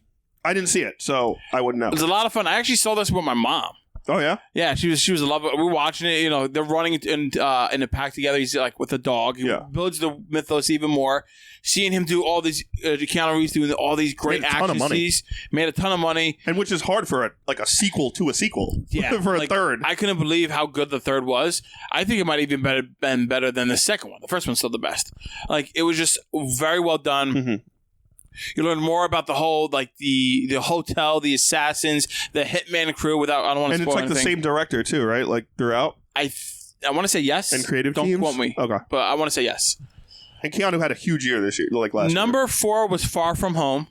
I didn't see it, so I wouldn't know. It was a lot of fun. I actually saw this with my mom. Oh, yeah? Yeah, she was a lover. We were watching it. You know, they're running in a pack together. He's like with a dog. He builds the mythos even more. Seeing him do all these, Keanu Reeves doing all these great action scenes, made a ton of money. And which is hard for a sequel to a sequel. Yeah, for a like, third. I couldn't believe how good the third was. I think it might even been better than the second one. The first one's still the best. Like, it was just very well done. Mm-hmm. You learn more about the whole, like, the hotel, the assassins, the hitman crew without, I don't want to spoil anything. And it's like the same director too, right? Like throughout? I want to say yes. And creative Don't teams? quote me. Okay. But I want to say yes. And Keanu had a huge year this year, like last year. Number 4 was Far From Home.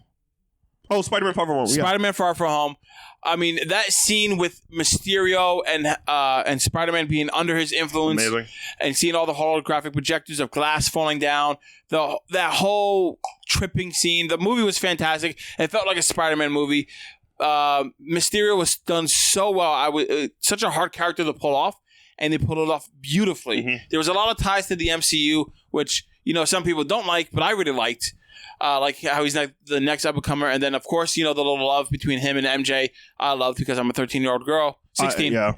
Oh, Spider-Man Far From Home. Spider-Man Far From Home. I mean, that scene with Mysterio and Spider-Man being under his influence. Amazing. And seeing all the holographic projectors of glass falling down. That whole tripping scene. The movie was fantastic. It felt like a Spider-Man movie. Mysterio was done so well. Such a hard character to pull off, and they pulled it off beautifully. Mm-hmm. There was a lot of ties to the MCU, which, you know, some people don't like, but I really liked. Like how he's like the next up-and-comer. And then, of course, you know, the little love between him and MJ, I loved because I'm a 13-year-old girl. 16. Yeah.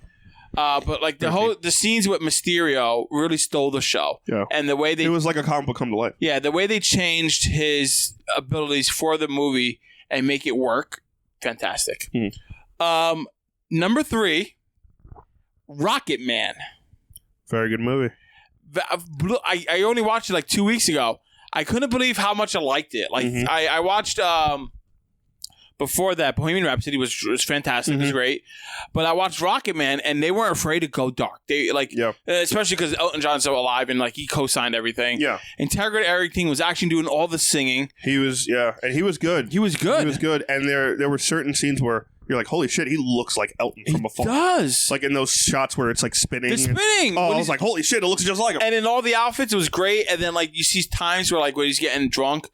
But like the scenes with Mysterio really stole the show. Yeah. And the way it was like a comic book come to life. Yeah, the way they changed his abilities for the movie and make it work, fantastic. Number 3, Rocket Man. Very good movie. I only watched it like 2 weeks ago. I couldn't believe how much I liked it. Like I watched before that, Bohemian Rhapsody was fantastic. It was great. But I watched Rocket Man, and they weren't afraid to go dark. They especially because Elton John's so alive and like he co-signed everything. Yeah, Integrity Everything was actually doing all the singing. He was and he was good. He was good, and there were certain scenes where you're like, holy shit, he looks like Elton from afar. He does. Like in those shots where it's like spinning. The spinning. I was like, holy shit, it looks just like him. And in all the outfits, it was great. And then like you see times where like when he's getting drunk,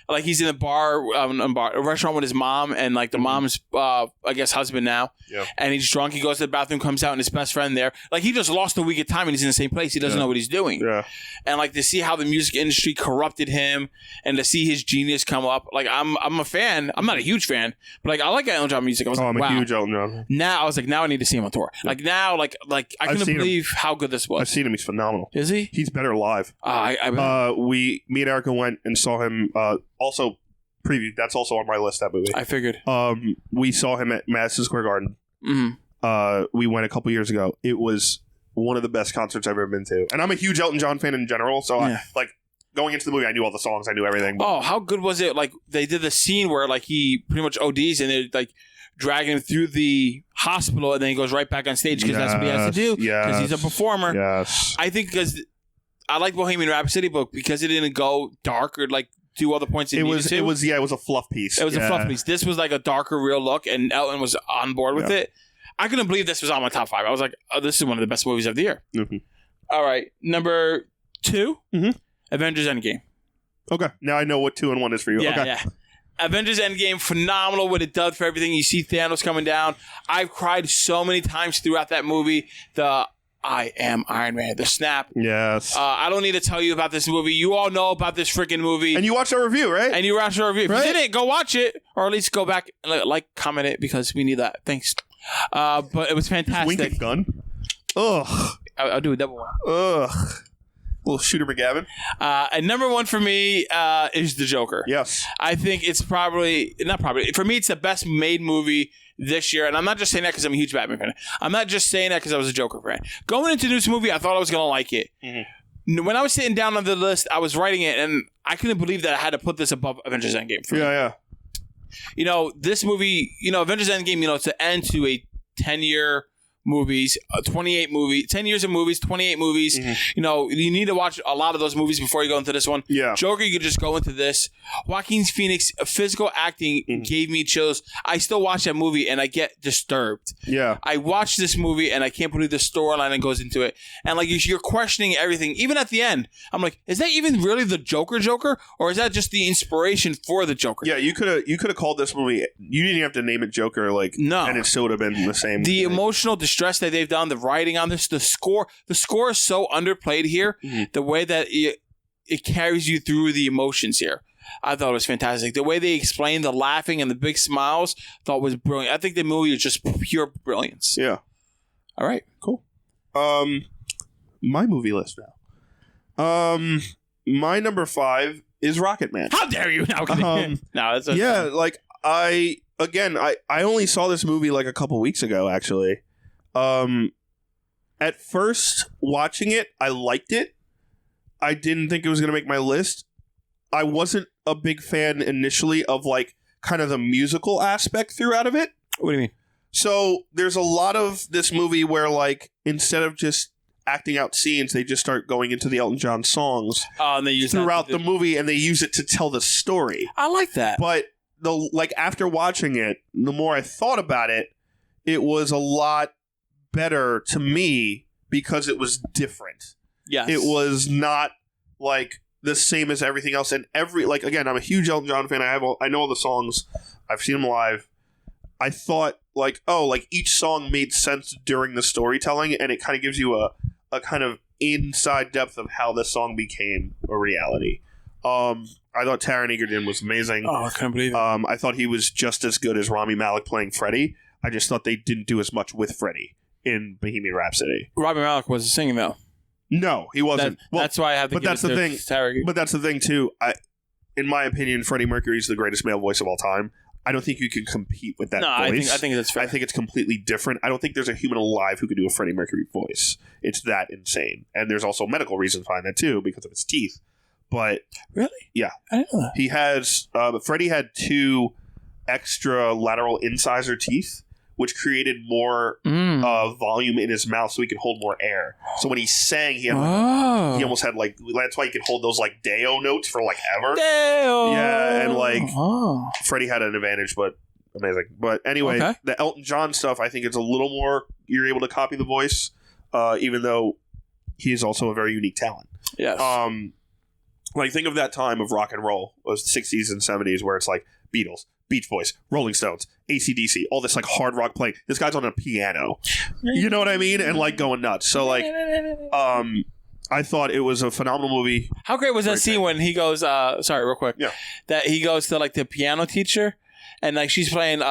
like he's in a restaurant with his mom and like the mom's, I guess, husband now. Yeah. And he's drunk. He goes to the bathroom, comes out, and his best friend there. Like he just lost a week of time and he's in the same place. He doesn't know what he's doing. Yeah. And like to see how the music industry corrupted him and to see his genius come up. Like I'm a fan. I'm not a huge fan, but like I like Elton John music. I was like, I'm a huge Elton John. Now I was like, now I need to see him on tour. Like now, like I couldn't believe how good this was. I've seen him. He's phenomenal. Is he? He's better live. Me and Erica went and saw him. Also. Preview. That's also on my list. That movie. I figured. We saw him at Madison Square Garden. We went a couple years ago. It was one of the best concerts I've ever been to, and I'm a huge Elton John fan in general. So I like going into the movie. I knew all the songs. I knew everything. But how good was it? Like they did the scene where like he pretty much ODs and they're like dragging him through the hospital, and then he goes right back on stage because that's what he has to do because he's a performer. Yes, I think because I like Bohemian Rhapsody, but because it didn't go dark or like. Do other points it was a fluff piece. It was a fluff piece. This was like a darker, real look, and Elton was on board with it. I couldn't believe this was on my top 5. I was like, oh, this is one of the best movies of the year. All right, number 2, Avengers Endgame. Okay, now I know what 2 and 1 is for you. Yeah. Avengers Endgame, phenomenal what it does for everything. You see Thanos coming down. I've cried so many times throughout that movie. I Am Iron Man. The snap. Yes. I don't need to tell you about this movie. You all know about this freaking movie. And you watched our review, right? And you watched our review. If right? you didn't, go watch it. Or at least go back and comment it because we need that. Thanks. But it was fantastic. Wink and gun. Ugh. I'll do a double one. Ugh. Little Shooter McGavin. And number one for me is The Joker. Yes. I think it's for me, it's the best made movie this year. And I'm not just saying that because I'm a huge Batman fan. I'm not just saying that because I was a Joker fan. Going into this movie, I thought I was going to like it. Mm-hmm. When I was sitting down on the list, I was writing it, and I couldn't believe that I had to put this above Avengers Endgame for me. Yeah. This movie, Avengers Endgame, it's the end to a 10-year movies, 28 movies, 10 years of movies, 28 movies. Mm-hmm. You need to watch a lot of those movies before you go into this one. Yeah. Joker, you could just go into this. Joaquin Phoenix physical acting gave me chills. I still watch that movie and I get disturbed. Yeah. I watch this movie and I can't believe the storyline that goes into it. And you're questioning everything. Even at the end, I'm like, is that even really the Joker? Or is that just the inspiration for the Joker? Yeah, you could have called this movie. You didn't have to name it Joker, no, and it still would have been the same. The emotional distress that they've done, the writing on this, the score is so underplayed here. Mm-hmm. The way that it carries you through the emotions here, I thought it was fantastic. The way they explained the laughing and the big smiles, thought was brilliant. I think the movie is just pure brilliance. Yeah. All right. Cool. My movie list now. My number 5 is Rocket Man. How dare you? No, that's I only saw this movie a couple weeks ago, actually. At first, watching it, I liked it. I didn't think it was going to make my list. I wasn't a big fan initially of kind of the musical aspect throughout of it. What do you mean? So there's a lot of this movie where instead of just acting out scenes, they just start going into the Elton John songs and they use throughout the movie, and they use it to tell the story. I like that. But after watching it, the more I thought about it, it was a lot better to me because it was different. Yes. It was not the same as everything else. And again, I'm a huge Elton John fan. I know all the songs. I've seen them live. I thought each song made sense during the storytelling, and it kind of gives you a kind of inside depth of how the song became a reality. I thought Taron Egerton was amazing. Oh, I couldn't believe it. I thought he was just as good as Rami Malek playing Freddie. I just thought they didn't do as much with Freddie in Bohemian Rhapsody. Rami Malek was singing though. No, he wasn't. That's why I have to. But that's the thing. But that's the thing too. In my opinion, Freddie Mercury is the greatest male voice of all time. I don't think you can compete with that voice. I think that's fair. I think it's completely different. I don't think there's a human alive who could do a Freddie Mercury voice. It's that insane. And there's also medical reasons behind that too, because of his teeth. But really? Yeah. I didn't know that. He has Freddie had 2 extra lateral incisor teeth, which created more volume in his mouth so he could hold more air. So when he sang, he had he almost had that's why he could hold those Deo notes for ever. Deo! Yeah, and Freddie had an advantage, but amazing. But anyway, the Elton John stuff, I think it's a little more, you're able to copy the voice, even though he's also a very unique talent. Yes. Think of that time of rock and roll, it was the 60s and 70s, where it's Beatles, Beach Boys, Rolling Stones, AC/DC, all this hard rock playing. This guy's on a piano. You know what I mean? And going nuts. So I thought it was a phenomenal movie. How great was that scene when he goes, sorry, real quick. Yeah. That he goes to the piano teacher and she's playing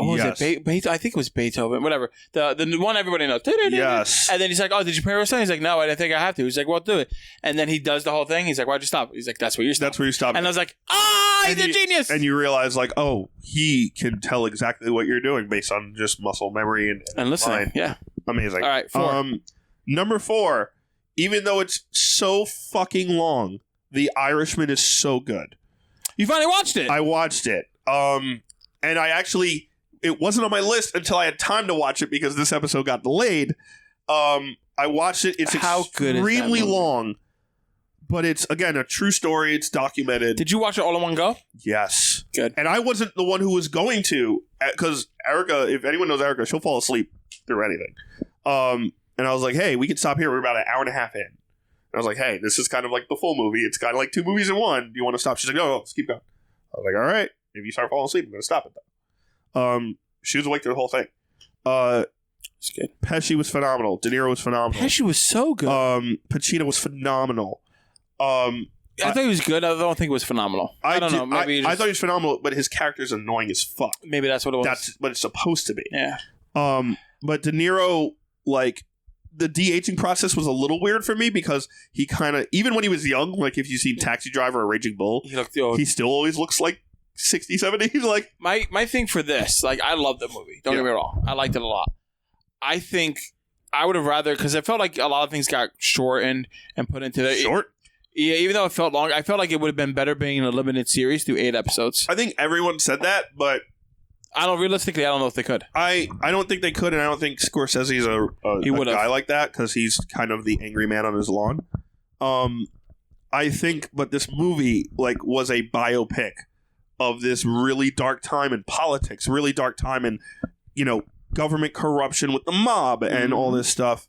what was it? I think it was Beethoven, whatever. The one everybody knows. Yes. And then he's like, "Oh, did you play her song?" He's like, "No, I didn't think I have to." He's like, "Well, do it." And then he does the whole thing. He's like, "Why'd you stop?" He's like, "That's where you stop." That's where you stop. And I was like, he's a genius. And you realize oh, he can tell exactly what you're doing based on just muscle memory and listening. mind. Yeah. Amazing. All right, 4. Number 4, even though it's so fucking long, The Irishman is so good. You finally watched it. I watched it. And I actually, it wasn't on my list until I had time to watch it because this episode got delayed. I watched it. It's extremely long, but it's, again, a true story. It's documented. Did you watch it all in one go? Yes. Good. And I wasn't the one who was going to, because Erica, if anyone knows Erica, she'll fall asleep through anything. And I was like, hey, we can stop here. We're about an hour and a half in. And I was like, hey, this is kind of like the full movie. It's kind of 2 movies in one. Do you want to stop? She's like, no, let's keep going. I was like, all right. If you start falling asleep, I'm going to stop it, though. She was awake through the whole thing. It's good. Pesci was phenomenal. De Niro was phenomenal. Pesci was so good. Pacino was phenomenal. I thought he was good. I don't think it was phenomenal. I don't know. Maybe I thought he was phenomenal, but his character's annoying as fuck. Maybe that's what it was. That's what it's supposed to be. Yeah. But De Niro, like, the de-aging process was a little weird for me because he kind of, even when he was young, like if you've seen Taxi Driver or Raging Bull, he still always looks like 60, 70. He's like, my thing for this, like, I love the movie. Don't get me wrong. I liked it a lot. I think I would have rather, because I felt like a lot of things got shortened and put into the short. Yeah, even though it felt long, I felt like it would have been better being a limited series through 8 episodes. I think everyone said that, but realistically, I don't know if they could. I don't think they could, and I don't think Scorsese's a guy like that because he's kind of the angry man on his lawn. I think, but this movie like was a biopic of this really dark time in politics, really dark time in, you know, government corruption with the mob and all this stuff.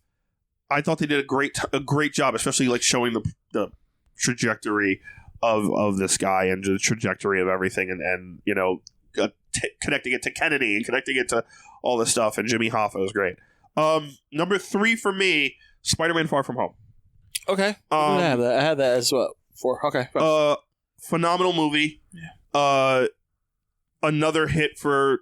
I thought they did a great job, especially like showing the trajectory of this guy and the trajectory of everything, and you know, connecting it to Kennedy and connecting it to all this stuff. And Jimmy Hoffa was great. Number 3 for me, Spider-Man: Far From Home. Okay, I had that as well. Okay, phenomenal movie. Yeah. Another hit for,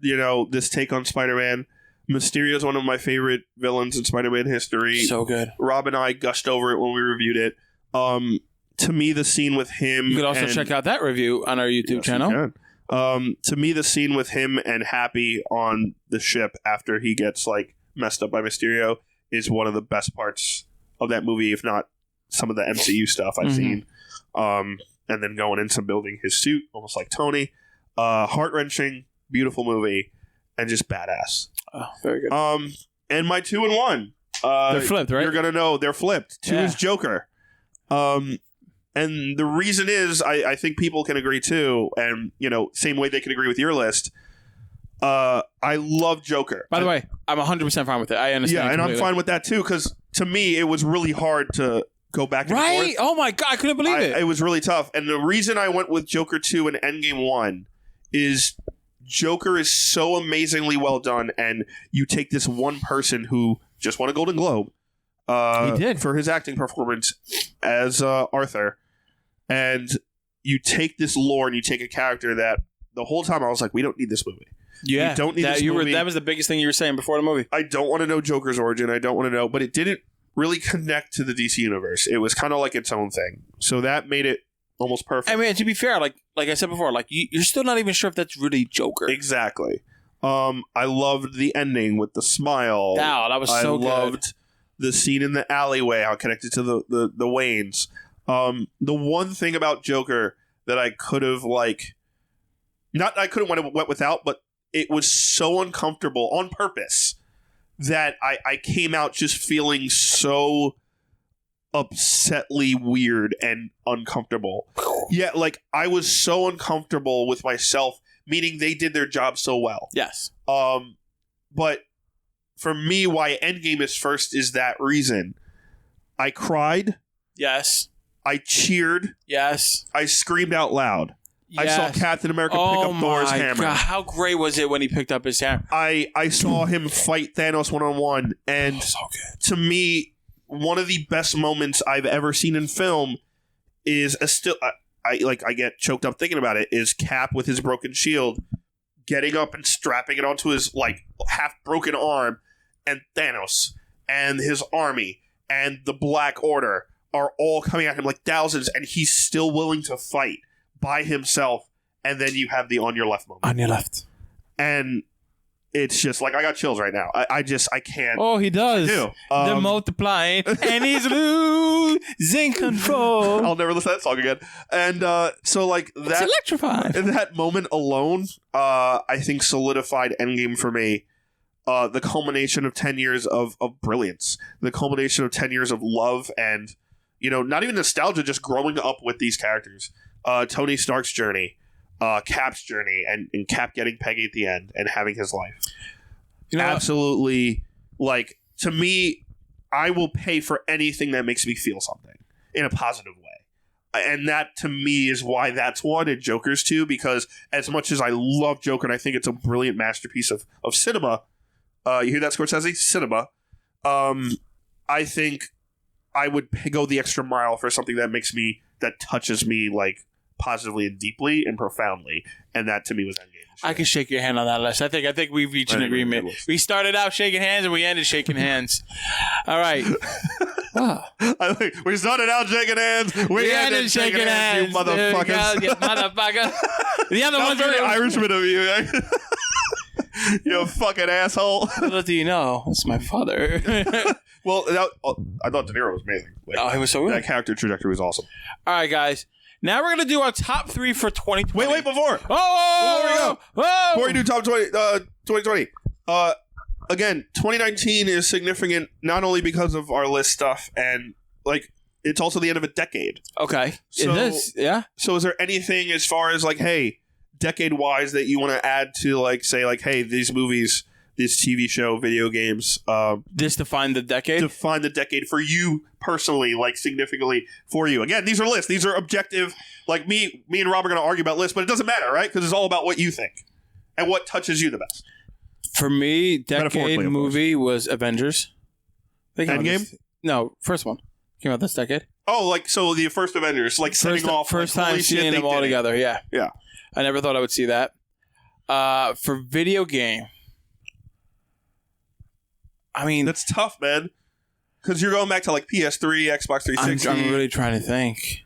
you know, this take on Spider-Man. Mysterio is one of my favorite villains in Spider-Man history. So good. Rob and I gushed over it when we reviewed it. To me, the scene with him... You can also check out that review on our YouTube channel. To me, the scene with him and Happy on the ship after he gets like messed up by Mysterio is one of the best parts of that movie, if not some of the MCU stuff I've seen. And then going into building his suit, almost like Tony. Heart-wrenching, beautiful movie, and just badass. Oh, very good. And my 2 and 1. They're flipped, right? You're going to know they're flipped. 2 is Joker. And the reason is, I think people can agree too, and, you know, same way they can agree with your list. I love Joker. By the way, I'm 100% fine with it. I understand. Yeah, and I'm fine with that too, because to me, it was really hard to go back and forth. Oh my God, I couldn't believe it. It was really tough. And the reason I went with Joker 2 and Endgame 1 is Joker is so amazingly well done, and you take this one person who just won a Golden Globe he did. for his acting performance as Arthur, and you take this lore and you take a character that the whole time I was like, we don't need this movie. Yeah, we don't need this movie. That was the biggest thing you were saying before the movie. I don't want to know Joker's origin. I don't want to know, but it didn't really connect to the DC universe. It was kind of like its own thing. So that made it almost perfect. I mean, to be fair, like I said before, like you're still not even sure if that's really Joker. Exactly. I loved the ending with the smile. Wow, that was so good. I loved the scene in the alleyway, how it connected to the Waynes. The one thing about Joker that I could have I couldn't went without, but it was so uncomfortable on purpose that I came out just feeling so upsetly weird and uncomfortable. Yeah, like I was so uncomfortable with myself, meaning they did their job so well. Yes. But for me, why Endgame is first is that reason. I cried. Yes. I cheered. Yes. I screamed out loud. Yes. I saw Captain America pick up Thor's hammer. God, how great was it when he picked up his hammer? I saw him fight Thanos one-on-one, and so good. To me, one of the best moments I've ever seen in film is I get choked up thinking about it, is Cap with his broken shield getting up and strapping it onto his like half broken arm, and Thanos and his army and the Black Order are all coming at him like thousands, and he's still willing to fight by himself. And then you have the on your left moment. On your left. And it's just like I got chills right now. I can't. Oh, he does. The multiplying, and he's losing control. I'll never listen to that song again. And so like that, it's electrifying. And that moment alone, I think solidified Endgame for me. The culmination of 10 years of brilliance, the culmination of 10 years of love, and not even nostalgia, just growing up with these characters. Tony Stark's journey. Cap's journey, and Cap getting Peggy at the end and having his life. Absolutely, like, to me, I will pay for anything that makes me feel something in a positive way. And that, to me, is why that's one, and Joker's two, because as much as I love Joker and I think it's a brilliant masterpiece of cinema, You hear that, Scorsese? Cinema. I think I would go the extra mile for something that touches me like positively and deeply and profoundly, and that to me was Endgame. I can shake your hand on that list. I think we've reached an agreement. We started out shaking hands and we ended shaking hands. All right. Wow. We started out shaking hands. We ended shaking hands. You motherfuckers. You motherfucker. The other one's very Irishman of you. You fucking asshole. Little do you know, it's my father. Well, I thought De Niro was amazing. Like, he was so good. That character trajectory was awesome. All right, guys. Now we're going to do our top 3 for 2020. Wait, before. Before we go. Before we do top 2020. Again, 2019 is significant not only because of our list stuff and, like, it's also the end of a decade. Okay. So, it is, yeah. So is there anything as far as, like, hey, decade-wise that you want to add to, like, say, like, hey, these movies, this TV show, video games. This define the decade? Define the decade for you personally, like significantly for you. Again, these are lists. These are objective. Like me and Rob are going to argue about lists, but it doesn't matter, right? Because it's all about what you think and what touches you the best. For me, decade movie was Avengers. Endgame? No, first one. Came out this decade. Oh, like, so the first Avengers, like setting off. First time seeing them all together, yeah. Yeah. I never thought I would see that. For video game. I mean, that's tough, man. Because you're going back to like PS3, Xbox 360. I'm really trying to think.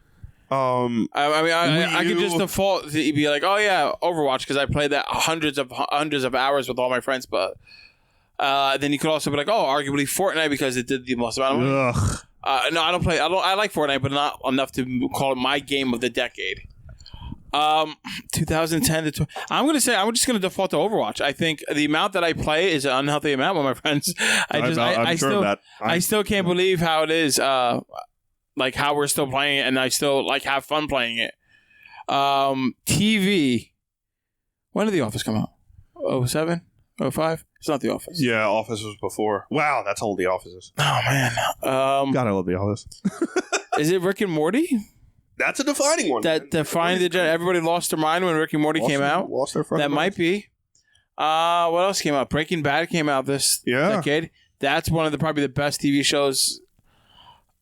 I mean, I could just default to be like, oh yeah, Overwatch, because I played that hundreds of hours with all my friends. But then you could also be like, oh, arguably Fortnite because it did the most amount of money. No, I don't play. I like Fortnite, but not enough to call it my game of the decade. 2010 to I'm just gonna default to Overwatch. I think the amount that I play is an unhealthy amount with my friends. I still can't believe how it is. Like how we're still playing it, and I still like have fun playing it. TV. When did The Office come out? 07? 05? It's not The Office. Yeah, Office was before. Wow, that's how old The Office is. Oh man. God, I love The Office. Is it Rick and Morty? That's a defining one. That defined the everybody lost their mind when Rick and Morty came out. Lost their that might be. What else came out? Breaking Bad came out this decade. That's one of probably the best TV shows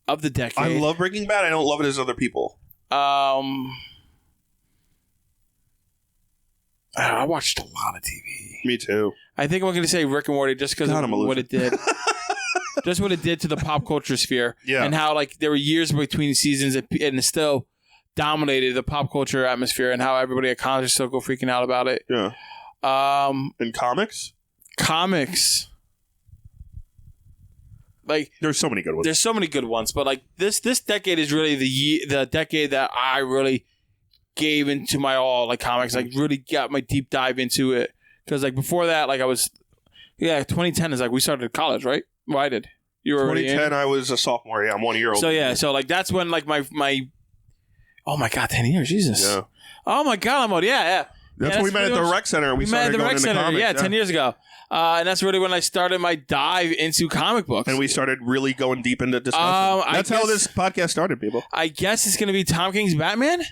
of the decade. I love Breaking Bad. I don't love it as other people. I watched a lot of TV. Me too. I think I'm going to say Rick and Morty just because of what it did. Just what it did to the pop culture sphere. Yeah. And how like there were years between seasons and it still dominated the pop culture atmosphere and how everybody at college is still go freaking out about it. Yeah. And comics? Comics. Like there's so many good ones. There's so many good ones, but like this decade is really the decade that I really gave into my all, like comics, like really got my deep dive into it. Because like before that, like I was 2010 is like we started college, right? Well, I did. You were 2010. I was a sophomore. Yeah, I'm 1 year old. So yeah, so like that's when like my oh my god, 10 years, Jesus. Yeah. Oh my god, I'm old. Yeah. That's when we met at the rec center. We met at the rec center. Yeah, 10 years ago. And that's really when I started my dive into comic books. And we started really going deep into discussion. That's how this podcast started, people. I guess it's going to be Tom King's Batman.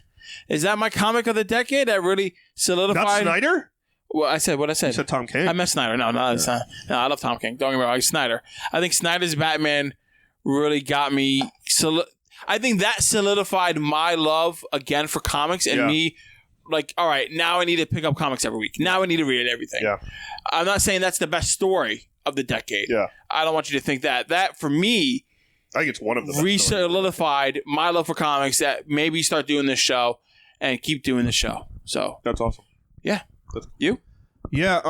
Is that my comic of the decade that really solidified? Not Snyder? What I said. You said Tom King? I meant Snyder. No, it's not. No, I love Tom King. Don't get me wrong. It's Snyder. I think Snyder's Batman really got me. I think that solidified my love again for comics and me. Like, all right, now I need to pick up comics every week. Now I need to read everything. Yeah. I'm not saying that's the best story of the decade. Yeah. I don't want you to think that. That, for me, I think it's one of the re-solidified my love for comics that maybe start doing this show and keep doing this show. So that's awesome. Yeah. You? Yeah.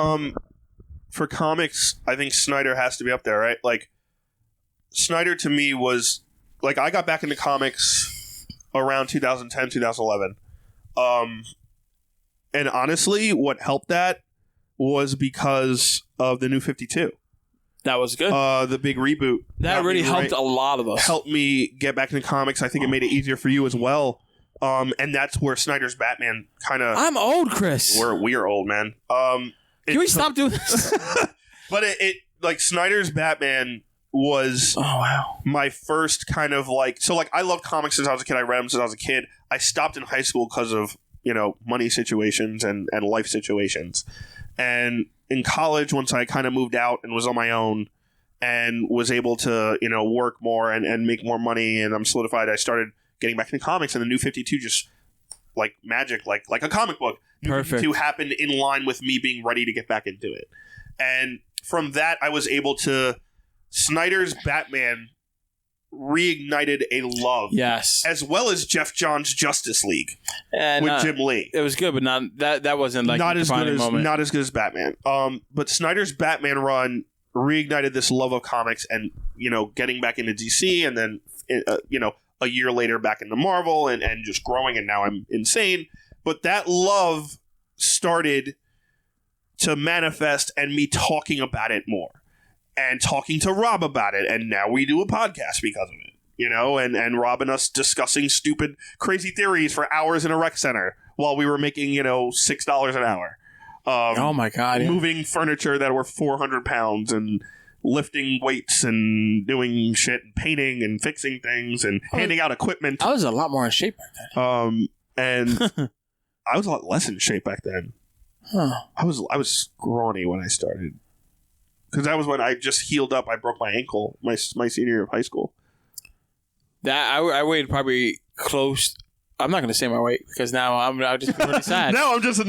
For comics, I think Snyder has to be up there, right? Like, Snyder to me was, like, I got back into comics around 2010, 2011. And honestly, what helped that was because of the New 52. That was good. The big reboot. That really helped a lot of us. Helped me get back into comics. I think it made it easier for you as well. And that's where Snyder's Batman kind of... I'm old, Chris. We're old, man. Can we stop doing this? But it like Snyder's Batman was my first kind of like... So like I loved comics since I was a kid. I read them since I was a kid. I stopped in high school because of, money situations and life situations. And in college, once I kind of moved out and was on my own and was able to, work more and make more money, and I'm solidified, I started getting back into comics, and the New 52 just like magic, like a comic book. New Perfect. 52 happened in line with me being ready to get back into it. And from that, I was able to... Snyder's Batman reignited a love. Yes. As well as Jeff Johns' Justice League with Jim Lee. It was good, but not that wasn't like not the as good as moment. Not as good as Batman. But Snyder's Batman run reignited this love of comics, and getting back into DC, and then a year later back into Marvel, and just growing, and now I'm insane. But that love started to manifest, and me talking about it more. And talking to Rob about it, and now we do a podcast because of it, and Rob and us discussing stupid, crazy theories for hours in a rec center while we were making, $6 an hour. Oh my God! Yeah. Moving furniture that were 400 pounds and lifting weights and doing shit and painting and fixing things and handing out equipment. I was a lot more in shape back then. And I was a lot less in shape back then. Huh. I was scrawny when I started. Because that was when I just healed up. I broke my ankle my senior year of high school. That I weighed probably close. I'm not going to say my weight because now I'm just really sad. now I just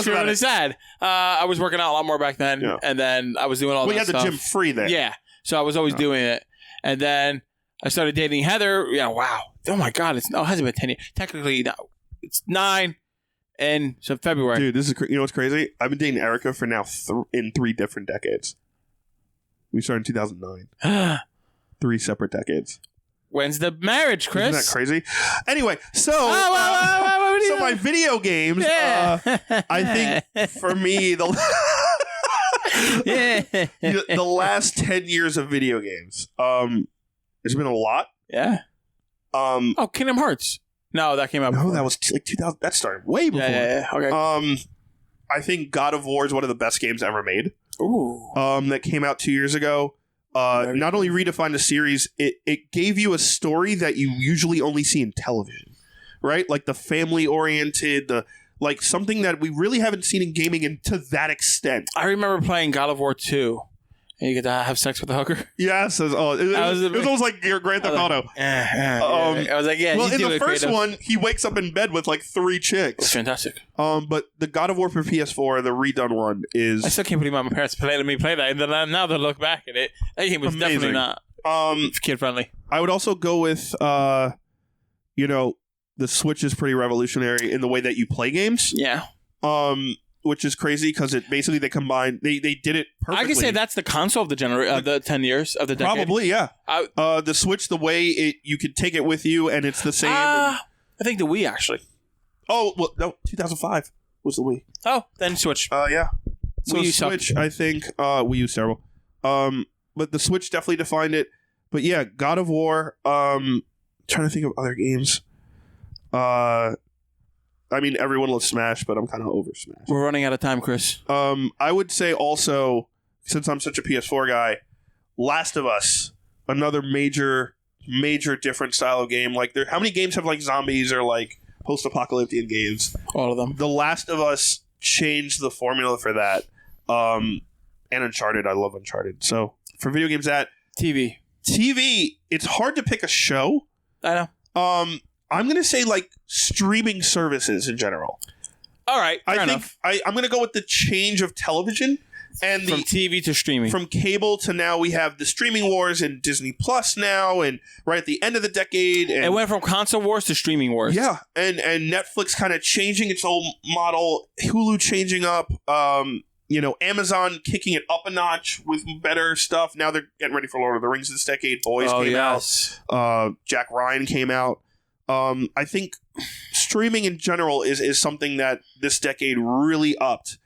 feel really sad. I was working out a lot more back then, and then I was doing all that stuff. We had the gym free then. Yeah, so I was always doing it, and then I started dating Heather. Yeah, wow. Oh my God, it hasn't been 10 years. Technically, no, it's 9. And so February. Dude, this is what's crazy? I've been dating Erica for now in 3 different decades. We started in 2009. 3 separate decades. When's the marriage, Chris? Isn't that crazy? Anyway, so so my video games, I think for me, the last 10 years of video games, there's been a lot. Yeah. Kingdom Hearts. No, that came out before. No, that was like 2000. That started way before. Yeah. Okay. I think God of War is one of the best games ever made. Ooh. That came out 2 years ago. Not only redefined a series, it gave you a story that you usually only see in television, right? Like the family-oriented, like something that we really haven't seen in gaming to that extent. I remember playing God of War 2. And you get to have sex with the hooker? Yes. It was almost like your Grand Theft Auto. I was like, yeah. Well, in the first one, he wakes up in bed with like 3 chicks. It's fantastic. But the God of War for PS4, the redone one, is... I still can't believe my parents let me play that. And then now they look back at it. That game was amazing. Definitely not kid-friendly. I would also go with, the Switch is pretty revolutionary in the way that you play games. Yeah. Which is crazy because they combined. They did it perfectly. I can say that's the console of the 10 years of the decade. Probably, yeah. The Switch, the way you could take it with you, and it's the same. I think the Wii actually. Oh well, no, 2005 was the Wii. Oh, then Switch. Yeah. So Wii Switch, I think Wii U's terrible. But the Switch definitely defined it. But yeah, God of War. Trying to think of other games. I mean, everyone loves Smash, but I'm kind of over Smash. We're running out of time, Chris. I would say also, since I'm such a PS4 guy, Last of Us, another major different style of game. Like, how many games have like zombies or like post-apocalyptic games? All of them. The Last of Us changed the formula for that. And Uncharted, I love Uncharted. So for video games, TV, it's hard to pick a show. I know. I'm going to say like streaming services in general. All right. I'm going to go with the change of television and from TV to streaming. From cable to now we have the streaming wars and Disney Plus now, and right at the end of the decade. And, it went from console wars to streaming wars. Yeah. And Netflix kind of changing its whole model, Hulu changing up, Amazon kicking it up a notch with better stuff. Now they're getting ready for Lord of the Rings this decade. Boys came out. Jack Ryan came out. I think streaming in general is something that this decade really upped.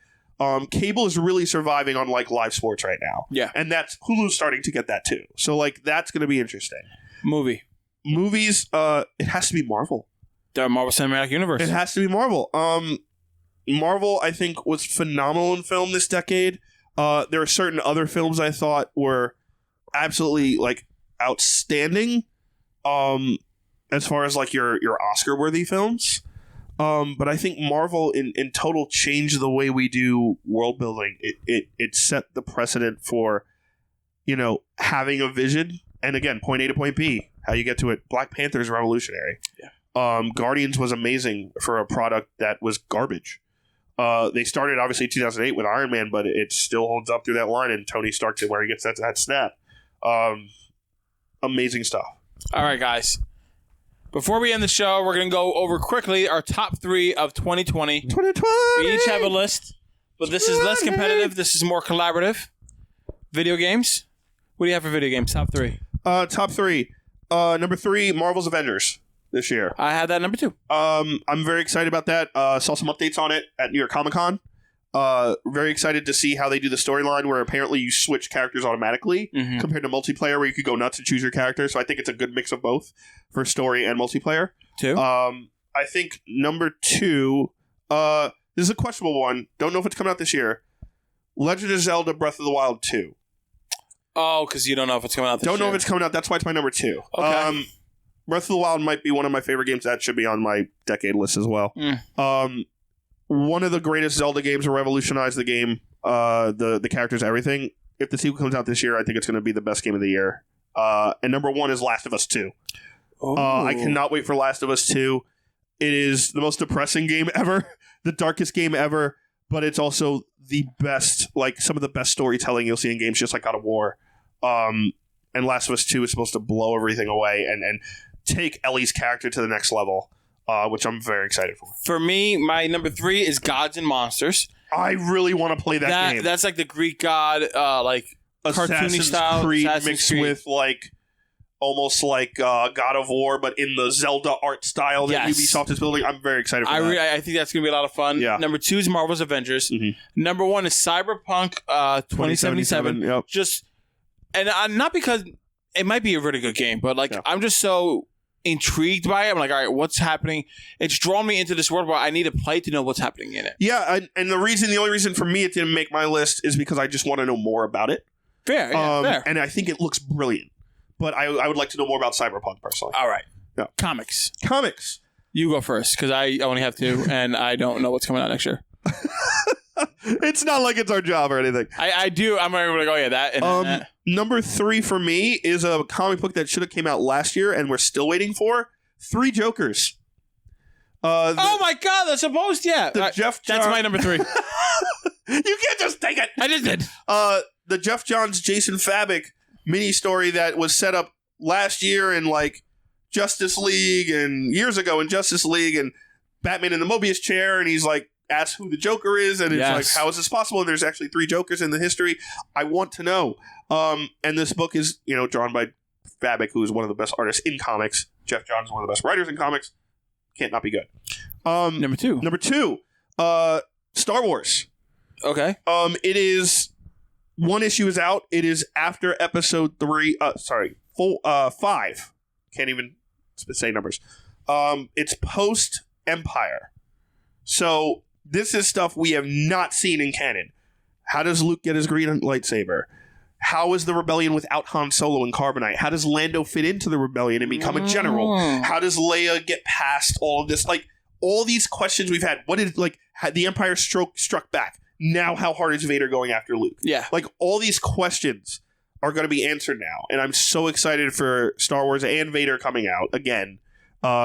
Cable is really surviving on like live sports right now. Yeah. And that's Hulu's starting to get that too. So like that's going to be interesting. Movies, it has to be Marvel. The Marvel Cinematic Universe. It has to be Marvel. Marvel, I think, was phenomenal in film this decade. There are certain other films I thought were absolutely like outstanding. As far as like your Oscar-worthy films, But I think Marvel in total changed the way we do world building. It set the precedent for, having a vision. And again, point A to point B, how you get to it. Black Panther is revolutionary. Yeah. Guardians was amazing for a product that was garbage. They started obviously in 2008 with Iron Man, but it still holds up through that line. And Tony Stark to where he gets that snap. Amazing stuff. All right, guys. Before we end the show, we're going to go over quickly our top 3 of 2020. 2020! We each have a list, but this is less competitive. This is more collaborative. Video games. What do you have for video games? Top 3. Top 3. Number 3, Marvel's Avengers this year. I had that number 2. I'm very excited about that. Saw some updates on it at New York Comic Con. Very excited to see how they do the storyline where apparently you switch characters automatically compared to multiplayer where you could go nuts and choose your character. So I think it's a good mix of both for story and multiplayer. 2. I think number 2, this is a questionable one. Don't know if it's coming out this year. Legend of Zelda Breath of the Wild 2. Oh, because you don't know if it's coming out this year. Don't know if it's coming out. That's why it's my number 2. Okay. Breath of the Wild might be one of my favorite games. That should be on my decade list as well. One of the greatest Zelda games to revolutionize the game, the characters, everything. If the sequel comes out this year, I think it's going to be the best game of the year. And number 1 is Last of Us 2. I cannot wait for Last of Us 2. It is the most depressing game ever, the darkest game ever, but it's also the best, like some of the best storytelling you'll see in games, just like God of War. And Last of Us 2 is supposed to blow everything away and take Ellie's character to the next level. Which I'm very excited for. For me, my number 3 is Gods and Monsters. I really want to play that game. That's like the Greek god, like cartoony style. Creed mixed with like almost like God of War, but in the Zelda art style that Ubisoft is building. I'm very excited for that. I think that's going to be a lot of fun. Yeah. Number 2 is Marvel's Avengers. Number 1 is Cyberpunk 2077. Yep. And not because it might be a really good game, but I'm just so intrigued by it. I'm like, all right, what's happening? It's drawn me into this world where I need to play to know what's happening in it. Yeah, and the only reason for me it didn't make my list is because I just want to know more about it. Fair. And I think it looks brilliant. But I would like to know more about Cyberpunk personally. All right. Yeah. Comics. You go first, because I only have 2, and I don't know what's coming out next year. It's not like it's our job or anything. I do. I'm going to go, that. And that. Number 3 for me is a comic book that should have came out last year and we're still waiting for. 3 Jokers. Oh my God, that's supposed to, That's my number 3. You can't just take it. I just did. The Jeff Johns, Jason Fabok mini story that was set up last year in like Justice League and years ago in Justice League and Batman in the Mobius chair, and he's like, asks who the Joker is, and it's like, how is this possible? And there's actually 3 Jokers in the history. I want to know. And this book is, drawn by Fabok, who is one of the best artists in comics. Jeff Johns is one of the best writers in comics. Can't not be good. Number 2, Star Wars. Okay. It is 1 issue is out. It is after episode 5. Can't even say numbers. It's post Empire. So this is stuff we have not seen in canon. How does Luke get his green lightsaber? How is the rebellion without Han Solo and Carbonite? How does Lando fit into the rebellion and become a general? How does Leia get past all of this? Like, all these questions we've had. What did, had the Empire struck back? Now how hard is Vader going after Luke? Yeah. Like, all these questions are going to be answered now. And I'm so excited for Star Wars and Vader coming out again,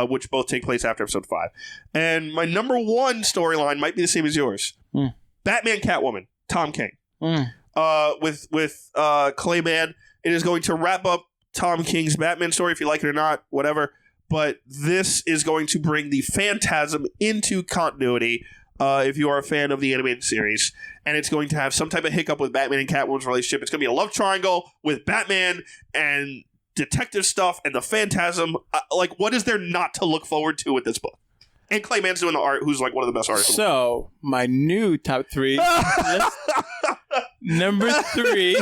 which both take place after episode 5. And my number 1 storyline might be the same as yours. Batman Catwoman, Tom King. With Clayman. It is going to wrap up Tom King's Batman story, if you like it or not, whatever. But this is going to bring the Phantasm into continuity, if you are a fan of the animated series. And it's going to have some type of hiccup with Batman and Catwoman's relationship. It's going to be a love triangle with Batman and detective stuff and the Phantasm. What is there not to look forward to with this book? And Clayman's doing the art, who's like one of the best artists. So, my new top 3. Number 3.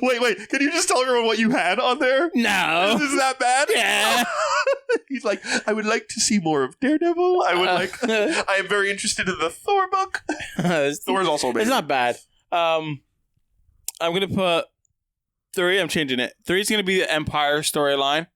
Wait. Can you just tell everyone what you had on there? No. Is that bad? Yeah. He's like, I would like to see more of Daredevil. I am very interested in the Thor book. Thor is also amazing. It's not bad. I'm going to put 3. I'm changing it. 3 is going to be the Empire storyline.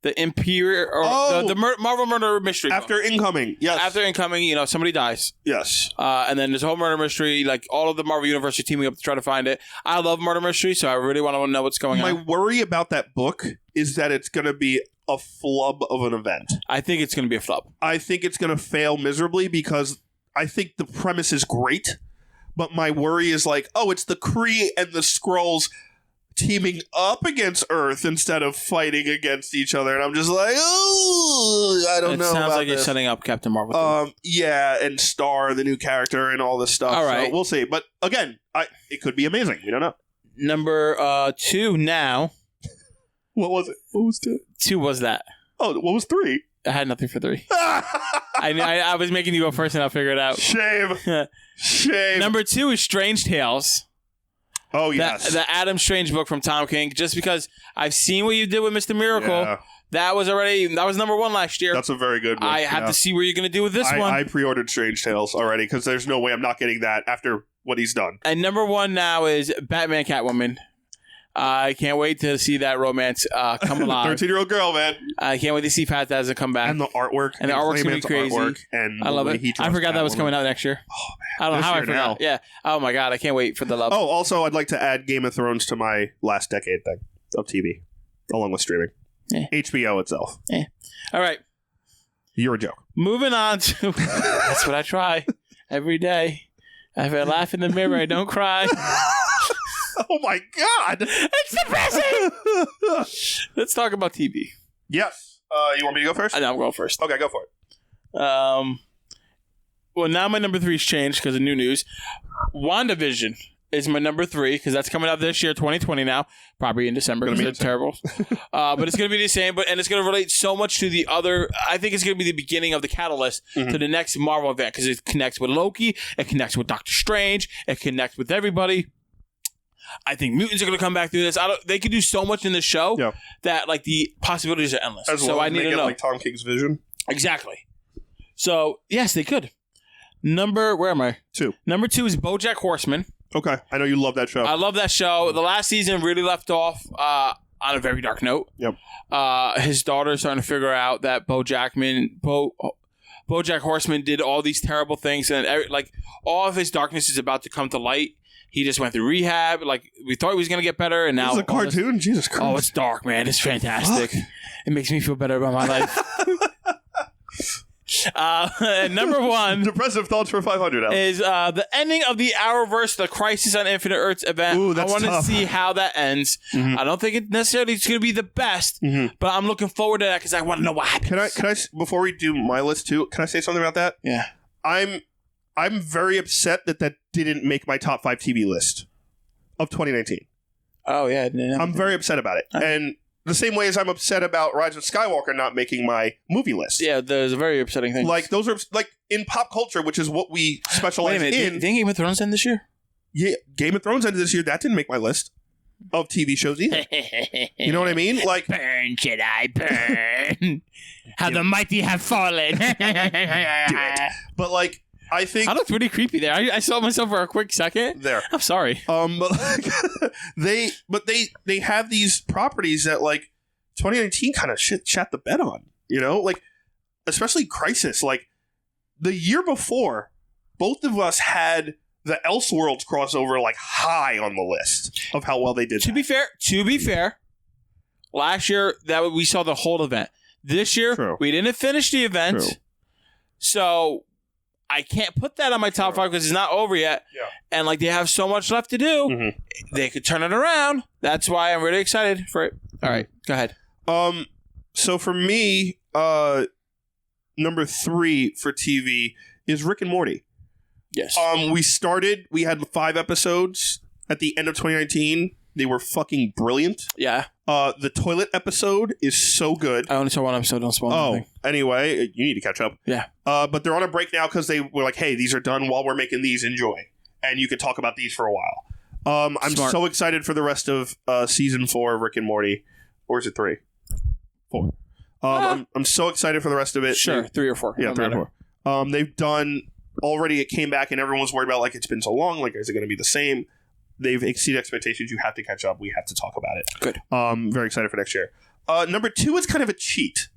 the Imperial or the Marvel murder mystery book. After Incoming, yes. After Incoming, somebody dies. Yes. And then there's a whole murder mystery, like all of the Marvel Universe are teaming up to try to find it. I love murder mystery, so I really want to know what's going on. My worry about that book is that it's going to be a flub of an event. I think it's going to be a flub. I think it's going to fail miserably because I think the premise is great, but my worry is like, it's the Kree and the Skrulls teaming up against Earth instead of fighting against each other, and I'm just like, I don't know. It sounds about like this. you're setting up Captain Marvel. Yeah, and Star, the new character, and all this stuff. All right, so we'll see. But again, it could be amazing. We don't know. Number 2 now. What was it? What was 2? 2 was that. Oh, what was 3? I had nothing for 3. I was making you go first, and I'll figure it out. Shame. Shame. Number 2 is Strange Tales. Oh, yes. The Adam Strange book from Tom King. Just because I've seen what you did with Mr. Miracle. Yeah. That was number 1 last year. That's a very good one. I have to see where you're going to do with this one. I pre-ordered Strange Tales already because there's no way I'm not getting that after what he's done. And number 1 now is Batman Catwoman. I can't wait to see that romance come alive. 13-year-old girl, man. I can't wait to see Pat Dazza come back. And the artwork. And the artwork's going to be crazy. And I love it. I forgot that was coming out next year. Oh, man. I don't know how I forgot. Now. Yeah. Oh, my God. I can't wait for the love. Oh, also, I'd like to add Game of Thrones to my last decade thing of TV, along with streaming. HBO itself. All right. You're a joke. Moving on to... That's what I try every day. If I laugh in the mirror, I don't cry. Oh my God! It's depressing! Let's talk about TV. Yes. You want me to go first? I know, I'm going first. Okay, go for it. Well, now my number 3's changed because of new news. WandaVision is my number 3 because that's coming out this year, 2020 now. Probably in December because they're terrible. But it's going to be the same, and it's going to relate so much to the other... I think it's going to be the beginning of the catalyst to the next Marvel event because it connects with Loki, it connects with Doctor Strange, it connects with everybody. I think mutants are going to come back through this. They could do so much in this show that like the possibilities are endless. So I need to know, like Tom King's vision. Exactly. So yes, they could. Where am I? 2. Number 2 is BoJack Horseman. Okay, I know you love that show. I love that show. The last season really left off on a very dark note. Yep. His daughter's starting to figure out that BoJack Horseman did all these terrible things, and like all of his darkness is about to come to light. He just went through rehab. Like, we thought he was going to get better, and now... This is a cartoon? Jesus Christ. Oh, it's dark, man. It's fantastic. Fuck. It makes me feel better about my life. Number 1... Depressive thoughts for 500, Alex. Is the ending of the Arrowverse, the Crisis on Infinite Earths event. Ooh, that's I want to tough. see how that ends. Mm-hmm. I don't think it necessarily is going to be the best, but I'm looking forward to that because I want to know what happens. Can I, before we do my list, too, can I say something about that? Yeah. I'm very upset that didn't make my top 5 TV list of 2019. Oh, yeah. I'm very upset about it. And the same way as I'm upset about Rise of Skywalker not making my movie list. Yeah, there's a very upsetting thing. Like, those are, like, in pop culture, which is what we specialize in. Didn't Game of Thrones end this year? Yeah, Game of Thrones ended this year. That didn't make my list of TV shows either. You know what I mean? Like, burn, Jedi, burn. How the mighty have fallen. Do it. But, like, I think... I looked pretty creepy there. I saw myself for a quick second. There. I'm sorry. But like, they have these properties that, like, 2019 kind of shat the bed on, you know? Like, especially Crisis. Like, the year before, both of us had the Elseworlds crossover, like, high on the list of how well they did. To be fair, last year, we saw the whole event. This year, we didn't finish the event. True. So... I can't put that on my top 5 because it's not over yet. Yeah. And like they have so much left to do. Mm-hmm. They could turn it around. That's why I'm really excited for it. All right, go ahead. So for me, number 3 for TV is Rick and Morty. Yes. We had 5 episodes at the end of 2019. They were fucking brilliant. Yeah. The toilet episode is so good. I only saw 1 episode. Don't spoil anything. Anyway, you need to catch up. Yeah. But they're on a break now because they were like, hey, these are done while we're making these. Enjoy. And you can talk about these for a while. I'm so excited for the rest of season 4 of Rick and Morty. Or is it 3? 4. I'm so excited for the rest of it. Sure, 3 or 4. Yeah, 3 or 4. They've done... Already it came back and everyone was worried about, like, it's been so long. Like, is it going to be the same? They've exceeded expectations. You have to catch up. We have to talk about it. Good. Very excited for next year. Number 2 is kind of a cheat.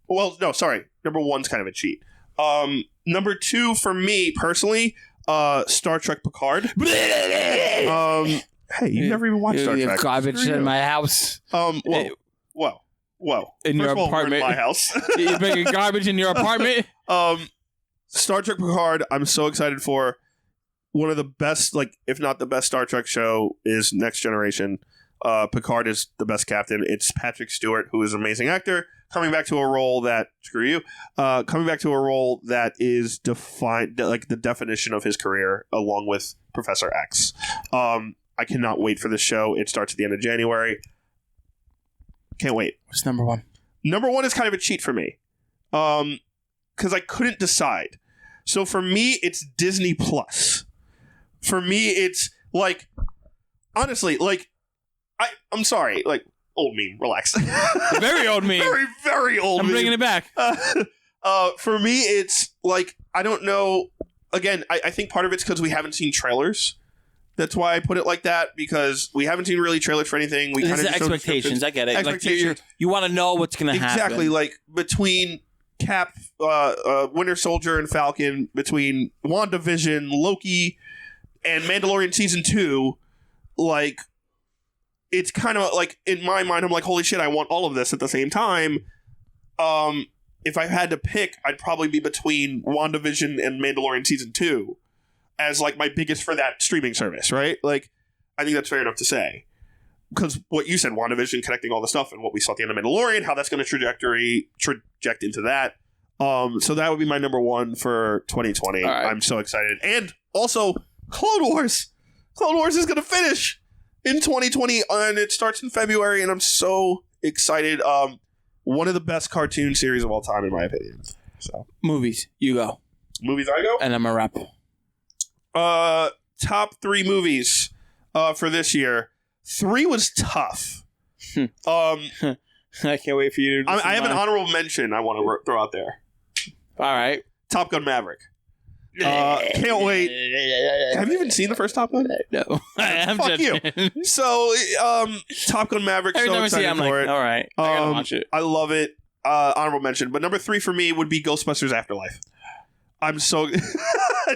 Well, no, sorry. Number 1's kind of a cheat. Number 2 for me personally, Star Trek Picard. Hey, you never even watched Star You Trek. have garbage in my house. Whoa. In First your of all, we're apartment. in my house. You're bringing garbage in your apartment? Star Trek Picard, I'm so excited for. One of the best, like, if not the best Star Trek show is Next Generation. Picard is the best captain. It's Patrick Stewart, who is an amazing actor, coming back to a role that, coming back to a role that is defined, like, the definition of his career, along with Professor X. I cannot wait for this show. It starts at the end of January. Can't wait. What's number 1? Number 1 is kind of a cheat for me. Because I couldn't decide. So for me, it's Disney Plus. For me, it's like, honestly, like, I'm sorry, like, old meme, relax. Very old meme. Very, very old I'm meme. bringing it back. For me, it's like, I don't know. Again, I think part of it's because we haven't seen trailers. That's why I put it like that, because we haven't seen really trailers for anything. We This is expectations. I get it. Expectations. Like you want to know what's going to happen. Exactly. Like between Cap, Winter Soldier, and Falcon, between WandaVision, Loki, and Mandalorian Season 2, like, it's kind of like, in my mind, I'm like, holy shit, I want all of this at the same time. If I had to pick, I'd probably be between WandaVision and Mandalorian Season 2 as, like, my biggest for that streaming service, right? Like, I think that's fair enough to say. Because what you said, WandaVision connecting all the stuff and what we saw at the end of Mandalorian, how that's going to traject into that. So that would be my number 1 for 2020. Right. I'm so excited. And also, Clone Wars. Clone Wars is going to finish in 2020, and it starts in February, and I'm so excited. One of the best cartoon series of all time, in my opinion. So Movies. You go. Movies I go? And I'm a wrap. Top 3 movies for this year. 3 was tough. I can't wait for you to I have an honorable mention I want to throw out there. All right. Top Gun Maverick. Can't wait. Have you even seen the first Top Gun? No. I'm Fuck you. So, Top Gun Maverick, Every so time I see excited it, I'm for like, it. all right. I gotta watch it. I love it. Honorable mention. But number 3 for me would be Ghostbusters Afterlife. I'm so...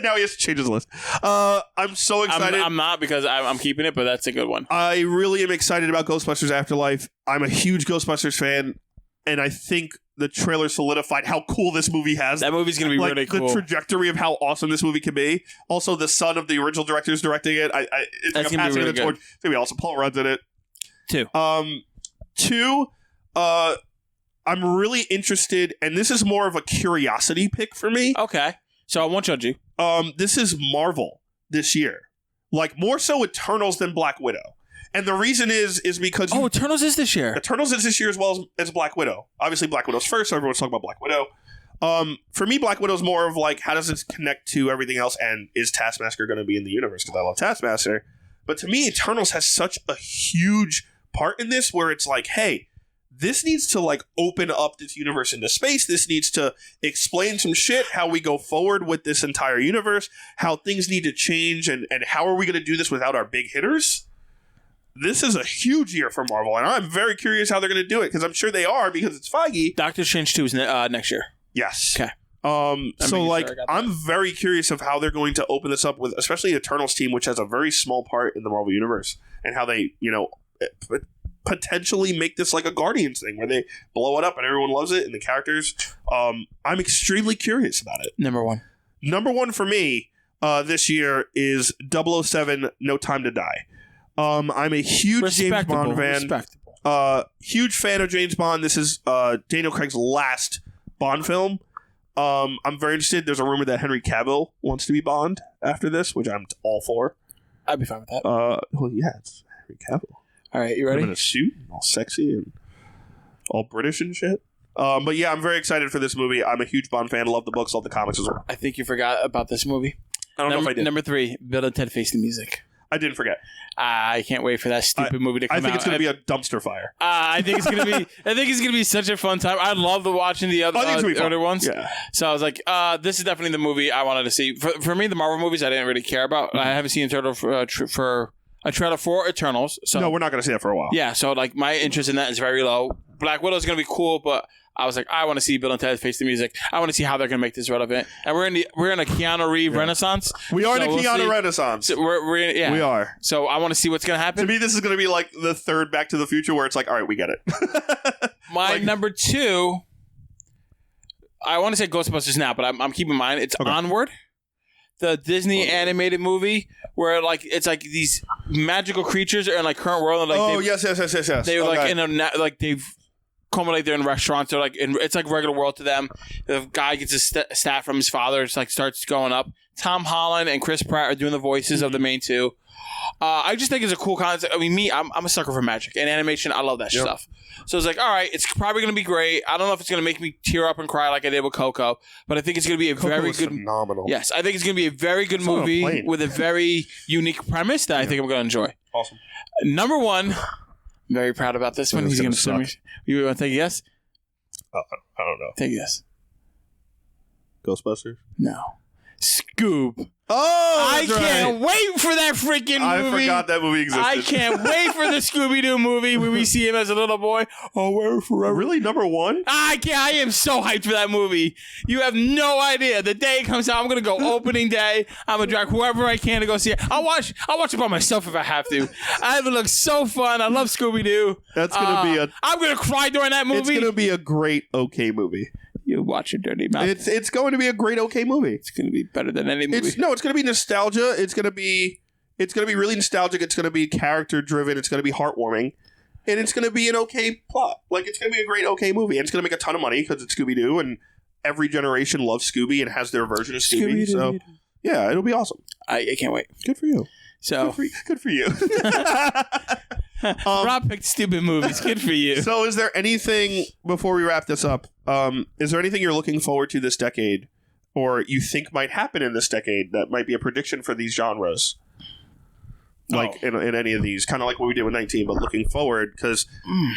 now he has to change his list. I'm so excited. I'm not, because I'm keeping it, but that's a good one. I really am excited about Ghostbusters Afterlife. I'm a huge Ghostbusters fan, and I think the trailer solidified how cool this movie has. That movie's going to be like, really cool. The trajectory of how awesome this movie can be. Also, the son of the original director is directing it. It's That's like gonna be really good. It's going to be awesome. Paul Rudd's in it. 2. 2, I'm really interested, and this is more of a curiosity pick for me. Okay. So I won't judge you. This is Marvel this year. Like, more so Eternals than Black Widow. And the reason is because... Eternals is this year. Eternals is this year as well as Black Widow. Obviously, Black Widow's first, so everyone's talking about Black Widow. For me, Black Widow's more of like, how does this connect to everything else, and is Taskmaster going to be in the universe? Because I love Taskmaster. But to me, Eternals has such a huge part in this, where it's like, hey, this needs to like open up this universe into space. This needs to explain some shit, how we go forward with this entire universe, how things need to change, and how are we going to do this without our big hitters? This is a huge year for Marvel, and I'm very curious how they're going to do it, because I'm sure they are, because it's Feige. Doctor Strange 2 is next year. Yes. Okay. So like, I'm very curious of how they're going to open this up with, especially Eternals team, which has a very small part in the Marvel universe, and how they, potentially make this like a Guardians thing where they blow it up and everyone loves it and the characters. I'm extremely curious about it. Number 1. Number 1 for me this year is 007 No Time to Die. I'm a huge James Bond fan. Huge fan of James Bond. This is Daniel Craig's last Bond film. I'm very interested. There's a rumor that Henry Cavill wants to be Bond after this, which I'm all for. I'd be fine with that. Well, yeah, it's Henry Cavill. All right, you ready? In a suit, all sexy and all British and shit. But yeah, I'm very excited for this movie. I'm a huge Bond fan. Love the books, love the comics as well. I think you forgot about this movie. I don't know if I did. Number 3, Bill and Ted Face the Music. I didn't forget. I can't wait for that stupid movie to come out. I think it's going to be a dumpster fire. I think it's going to be. I think it's going to be such a fun time. I love watching the other ones. Yeah. So I was like, this is definitely the movie I wanted to see. For me, the Marvel movies I didn't really care about. I haven't seen Turtle for a trailer for Eternals. So No, we're not going to see that for a while. yeah, so like my interest in that is very low. Black Widow is going to be cool, but I was like, I want to see Bill and Ted Face the Music. I want to see how they're going to make this relevant. And we're in a Keanu Reeves renaissance. We are in a we'll Keanu see. Renaissance. So yeah. We are. So I want to see what's going to happen. To me, this is going to be like the third Back to the Future where it's like, all right, we get it. My number 2, I want to say Ghostbusters now, but I'm keeping mine. It's Onward, the Disney animated movie where like it's like these magical creatures are in like current world. And, like, yes. They're like in a like they've culminate they're in restaurants. They're like it's like regular world to them. The guy gets a stat from his father. It's like starts going up. Tom Holland and Chris Pratt are doing the voices of the main two. I just think it's a cool concept. I mean, I'm a sucker for magic and animation. I love that stuff. So it's like, all right, it's probably going to be great. I don't know if it's going to make me tear up and cry like I did with Coco, but I think it's going to be a very good, phenomenal. Yes, I think it's going to be a very good movie with a very unique premise that I think I'm going to enjoy. Awesome. Number 1, I'm very proud about this one. He's going to suck. You want to take a guess? I don't know. Take a guess. Ghostbusters? No. Scoob. Oh, I can't wait for that freaking movie. I forgot that movie existed. I can't wait for the Scooby-Doo movie where we see him as a little boy. Oh, where forever. Really? Number 1? I am so hyped for that movie. You have no idea. The day it comes out, I'm going to go opening day. I'm going to drag whoever I can to go see it. I'll watch it by myself if I have to. It looks so fun. I love Scooby-Doo. That's going to be I'm going to cry during that movie. It's going to be a great, okay movie. You watch your dirty mouth. It's going to be a great, okay movie. It's going to be better than any movie. It's going to be nostalgia. It's going to be really nostalgic. It's going to be character driven. It's going to be heartwarming, and it's going to be an okay plot. Like it's going to be a great, okay movie, and it's going to make a ton of money because it's Scooby Doo, and every generation loves Scooby and has their version of Scooby. So yeah, it'll be awesome. I can't wait. Good for you. So good for you. Rob picked stupid movies. Good for you. So is there anything, before we wrap this up, is there anything you're looking forward to this decade or you think might happen in this decade that might be a prediction for these genres? Like in any of these, kind of like what we did with 19, but looking forward. Because,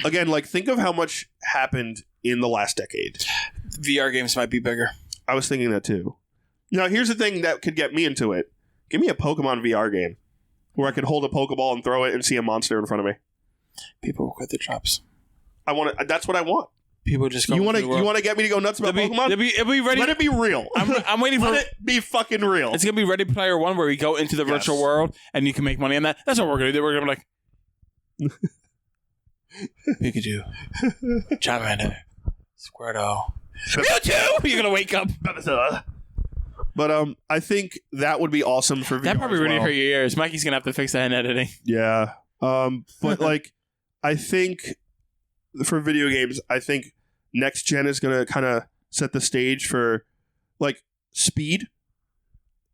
again, like think of how much happened in the last decade. VR games might be bigger. I was thinking that too. Now, here's the thing that could get me into it. Give me a Pokemon VR game where I could hold a Pokeball and throw it and see a monster in front of me. People will quit their jobs. That's what I want. People just go. You want to get me to go nuts about Pokemon? It'll be ready. Let it be real. I'm waiting for Let it be fucking real. It's gonna be Ready Player One, where we go into the virtual world and you can make money on that. That's what we're gonna do. We're gonna be like Pikachu, Charmander, Squirtle, Mewtwo. You're gonna wake up. But I think that would be awesome for VR. That probably really hurt your ears. Mikey's gonna have to fix that in editing. Yeah. But like, I think for video games, I think next gen is gonna kind of set the stage for like speed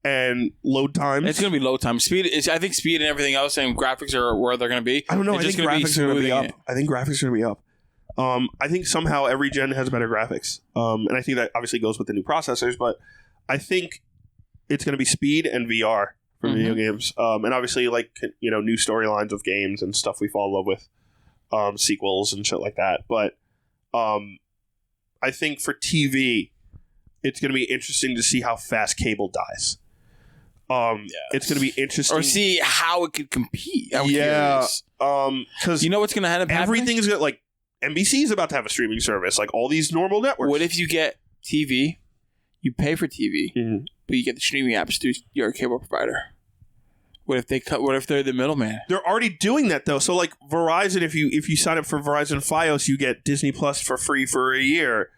and load times. It's gonna be load time. I think speed and everything else and graphics are where they're gonna be. I don't know. I think graphics are gonna be up. I think graphics are gonna be up. I think somehow every gen has better graphics. And I think that obviously goes with the new processors, but I think it's going to be speed and VR for video games. And obviously, like, new storylines of games and stuff we fall in love with, sequels and shit like that. But I think for TV, it's going to be interesting to see how fast cable dies. It's going to be interesting. Or see how it could compete. Curious. Because you know what's going to happen? Everything is going to, like, NBC is about to have a streaming service, like all these normal networks. What if you get TV? You pay for TV, but you get the streaming apps through your cable provider. What if they cut? What if they're the middleman? They're already doing that though. So like Verizon, if you sign up for Verizon Fios, you get Disney Plus for free for a year.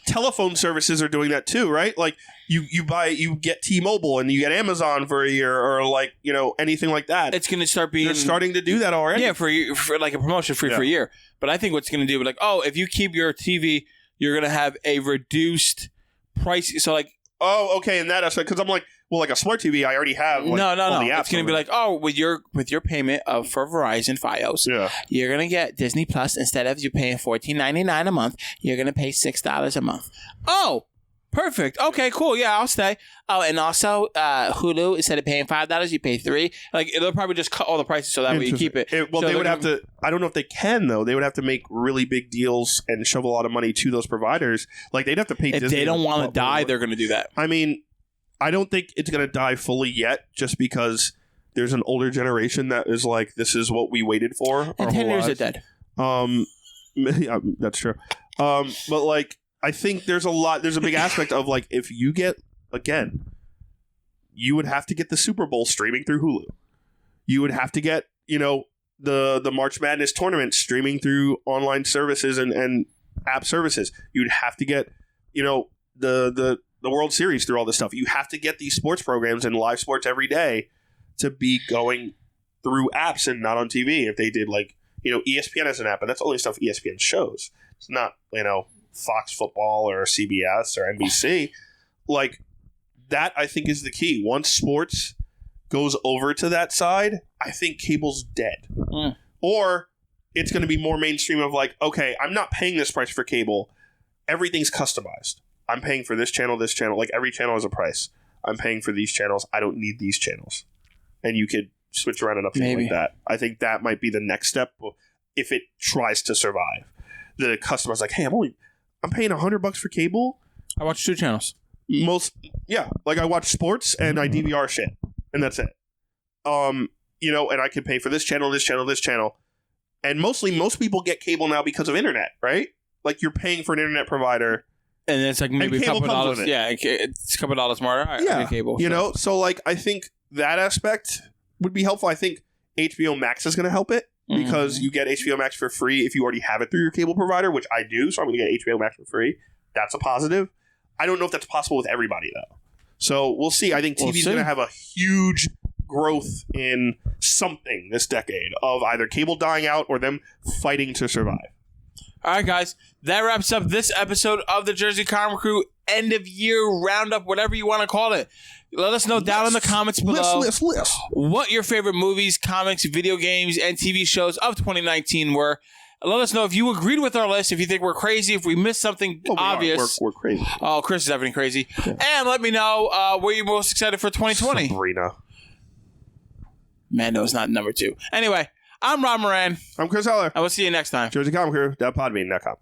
Telephone services are doing that too, right? Like you get T-Mobile and you get Amazon for a year, or like anything like that. It's going to start being. They're starting to do that already. Yeah, for like a promotion free for a year. But I think what's going to do, like, if you keep your TV, you're going to have a reduced price. So like, okay, in that aspect, because I'm like, well, like a smart TV, I already have. Like, no. all the apps. It's going to be like, with your payment for Verizon Fios, you're going to get Disney Plus instead of you paying $14.99 a month. You're going to pay $6 a month. Oh, perfect. Okay, cool. Yeah, I'll stay. Oh, and also Hulu, instead of paying $5, you pay $3. Like they'll probably just cut all the prices so that way you keep it. Well, so they would have to. I don't know if they can though. They would have to make really big deals and shove a lot of money to those providers. Like they'd have to pay. If Disney they don't want to die, they're going to do that. I mean, I don't think it's going to die fully yet, just because there's an older generation that is like, this is what we waited for. And 10 years are dead. Yeah, that's true. But like, I think there's a big aspect of like, if you get, again, you would have to get the Super Bowl streaming through Hulu. You would have to get, the March Madness tournament streaming through online services and app services. You'd have to get, the World Series through all this stuff. You have to get these sports programs and live sports every day to be going through apps and not on TV. If they did like, ESPN has an app, but that's only stuff ESPN shows. It's not, Fox Football or CBS or NBC. Like, that I think is the key. Once sports goes over to that side, I think cable's dead. Or it's going to be more mainstream of like, okay, I'm not paying this price for cable. Everything's customized. I'm paying for this channel. Like, every channel has a price. I'm paying for these channels. I don't need these channels. And you could switch around and update like that. I think that might be the next step if it tries to survive. The customer's like, hey, I'm paying $100 for cable. I watch 2 channels. Like I watch sports and I DVR shit, and that's it. And I can pay for this channel, and most people get cable now because of internet, right? Like, you're paying for an internet provider, and it's like maybe a couple dollars. Yeah, it's a couple dollars more. I get cable. So like, I think that aspect would be helpful. I think HBO Max is going to help it because you get HBO Max for free if you already have it through your cable provider, which I do. So I'm going to get HBO Max for free. That's a positive. I don't know if that's possible with everybody, though. So we'll see. I think TV is going to have a huge growth in something this decade of either cable dying out or them fighting to survive. All right, guys. That wraps up this episode of the Jersey Comic Krew end of year roundup, whatever you want to call it. Let us know down in the comments below what your favorite movies, comics, video games, and TV shows of 2019 were. Let us know if you agreed with our list, if you think we're crazy, if we missed something obvious. We're crazy. Oh, Chris is everything crazy. Yeah. And let me know where you're most excited for 2020. Sabrina. Mando's not number 2. Anyway, I'm Rob Moran. I'm Chris Heller. I will see you next time. JerseyComicKrew.podbean.com.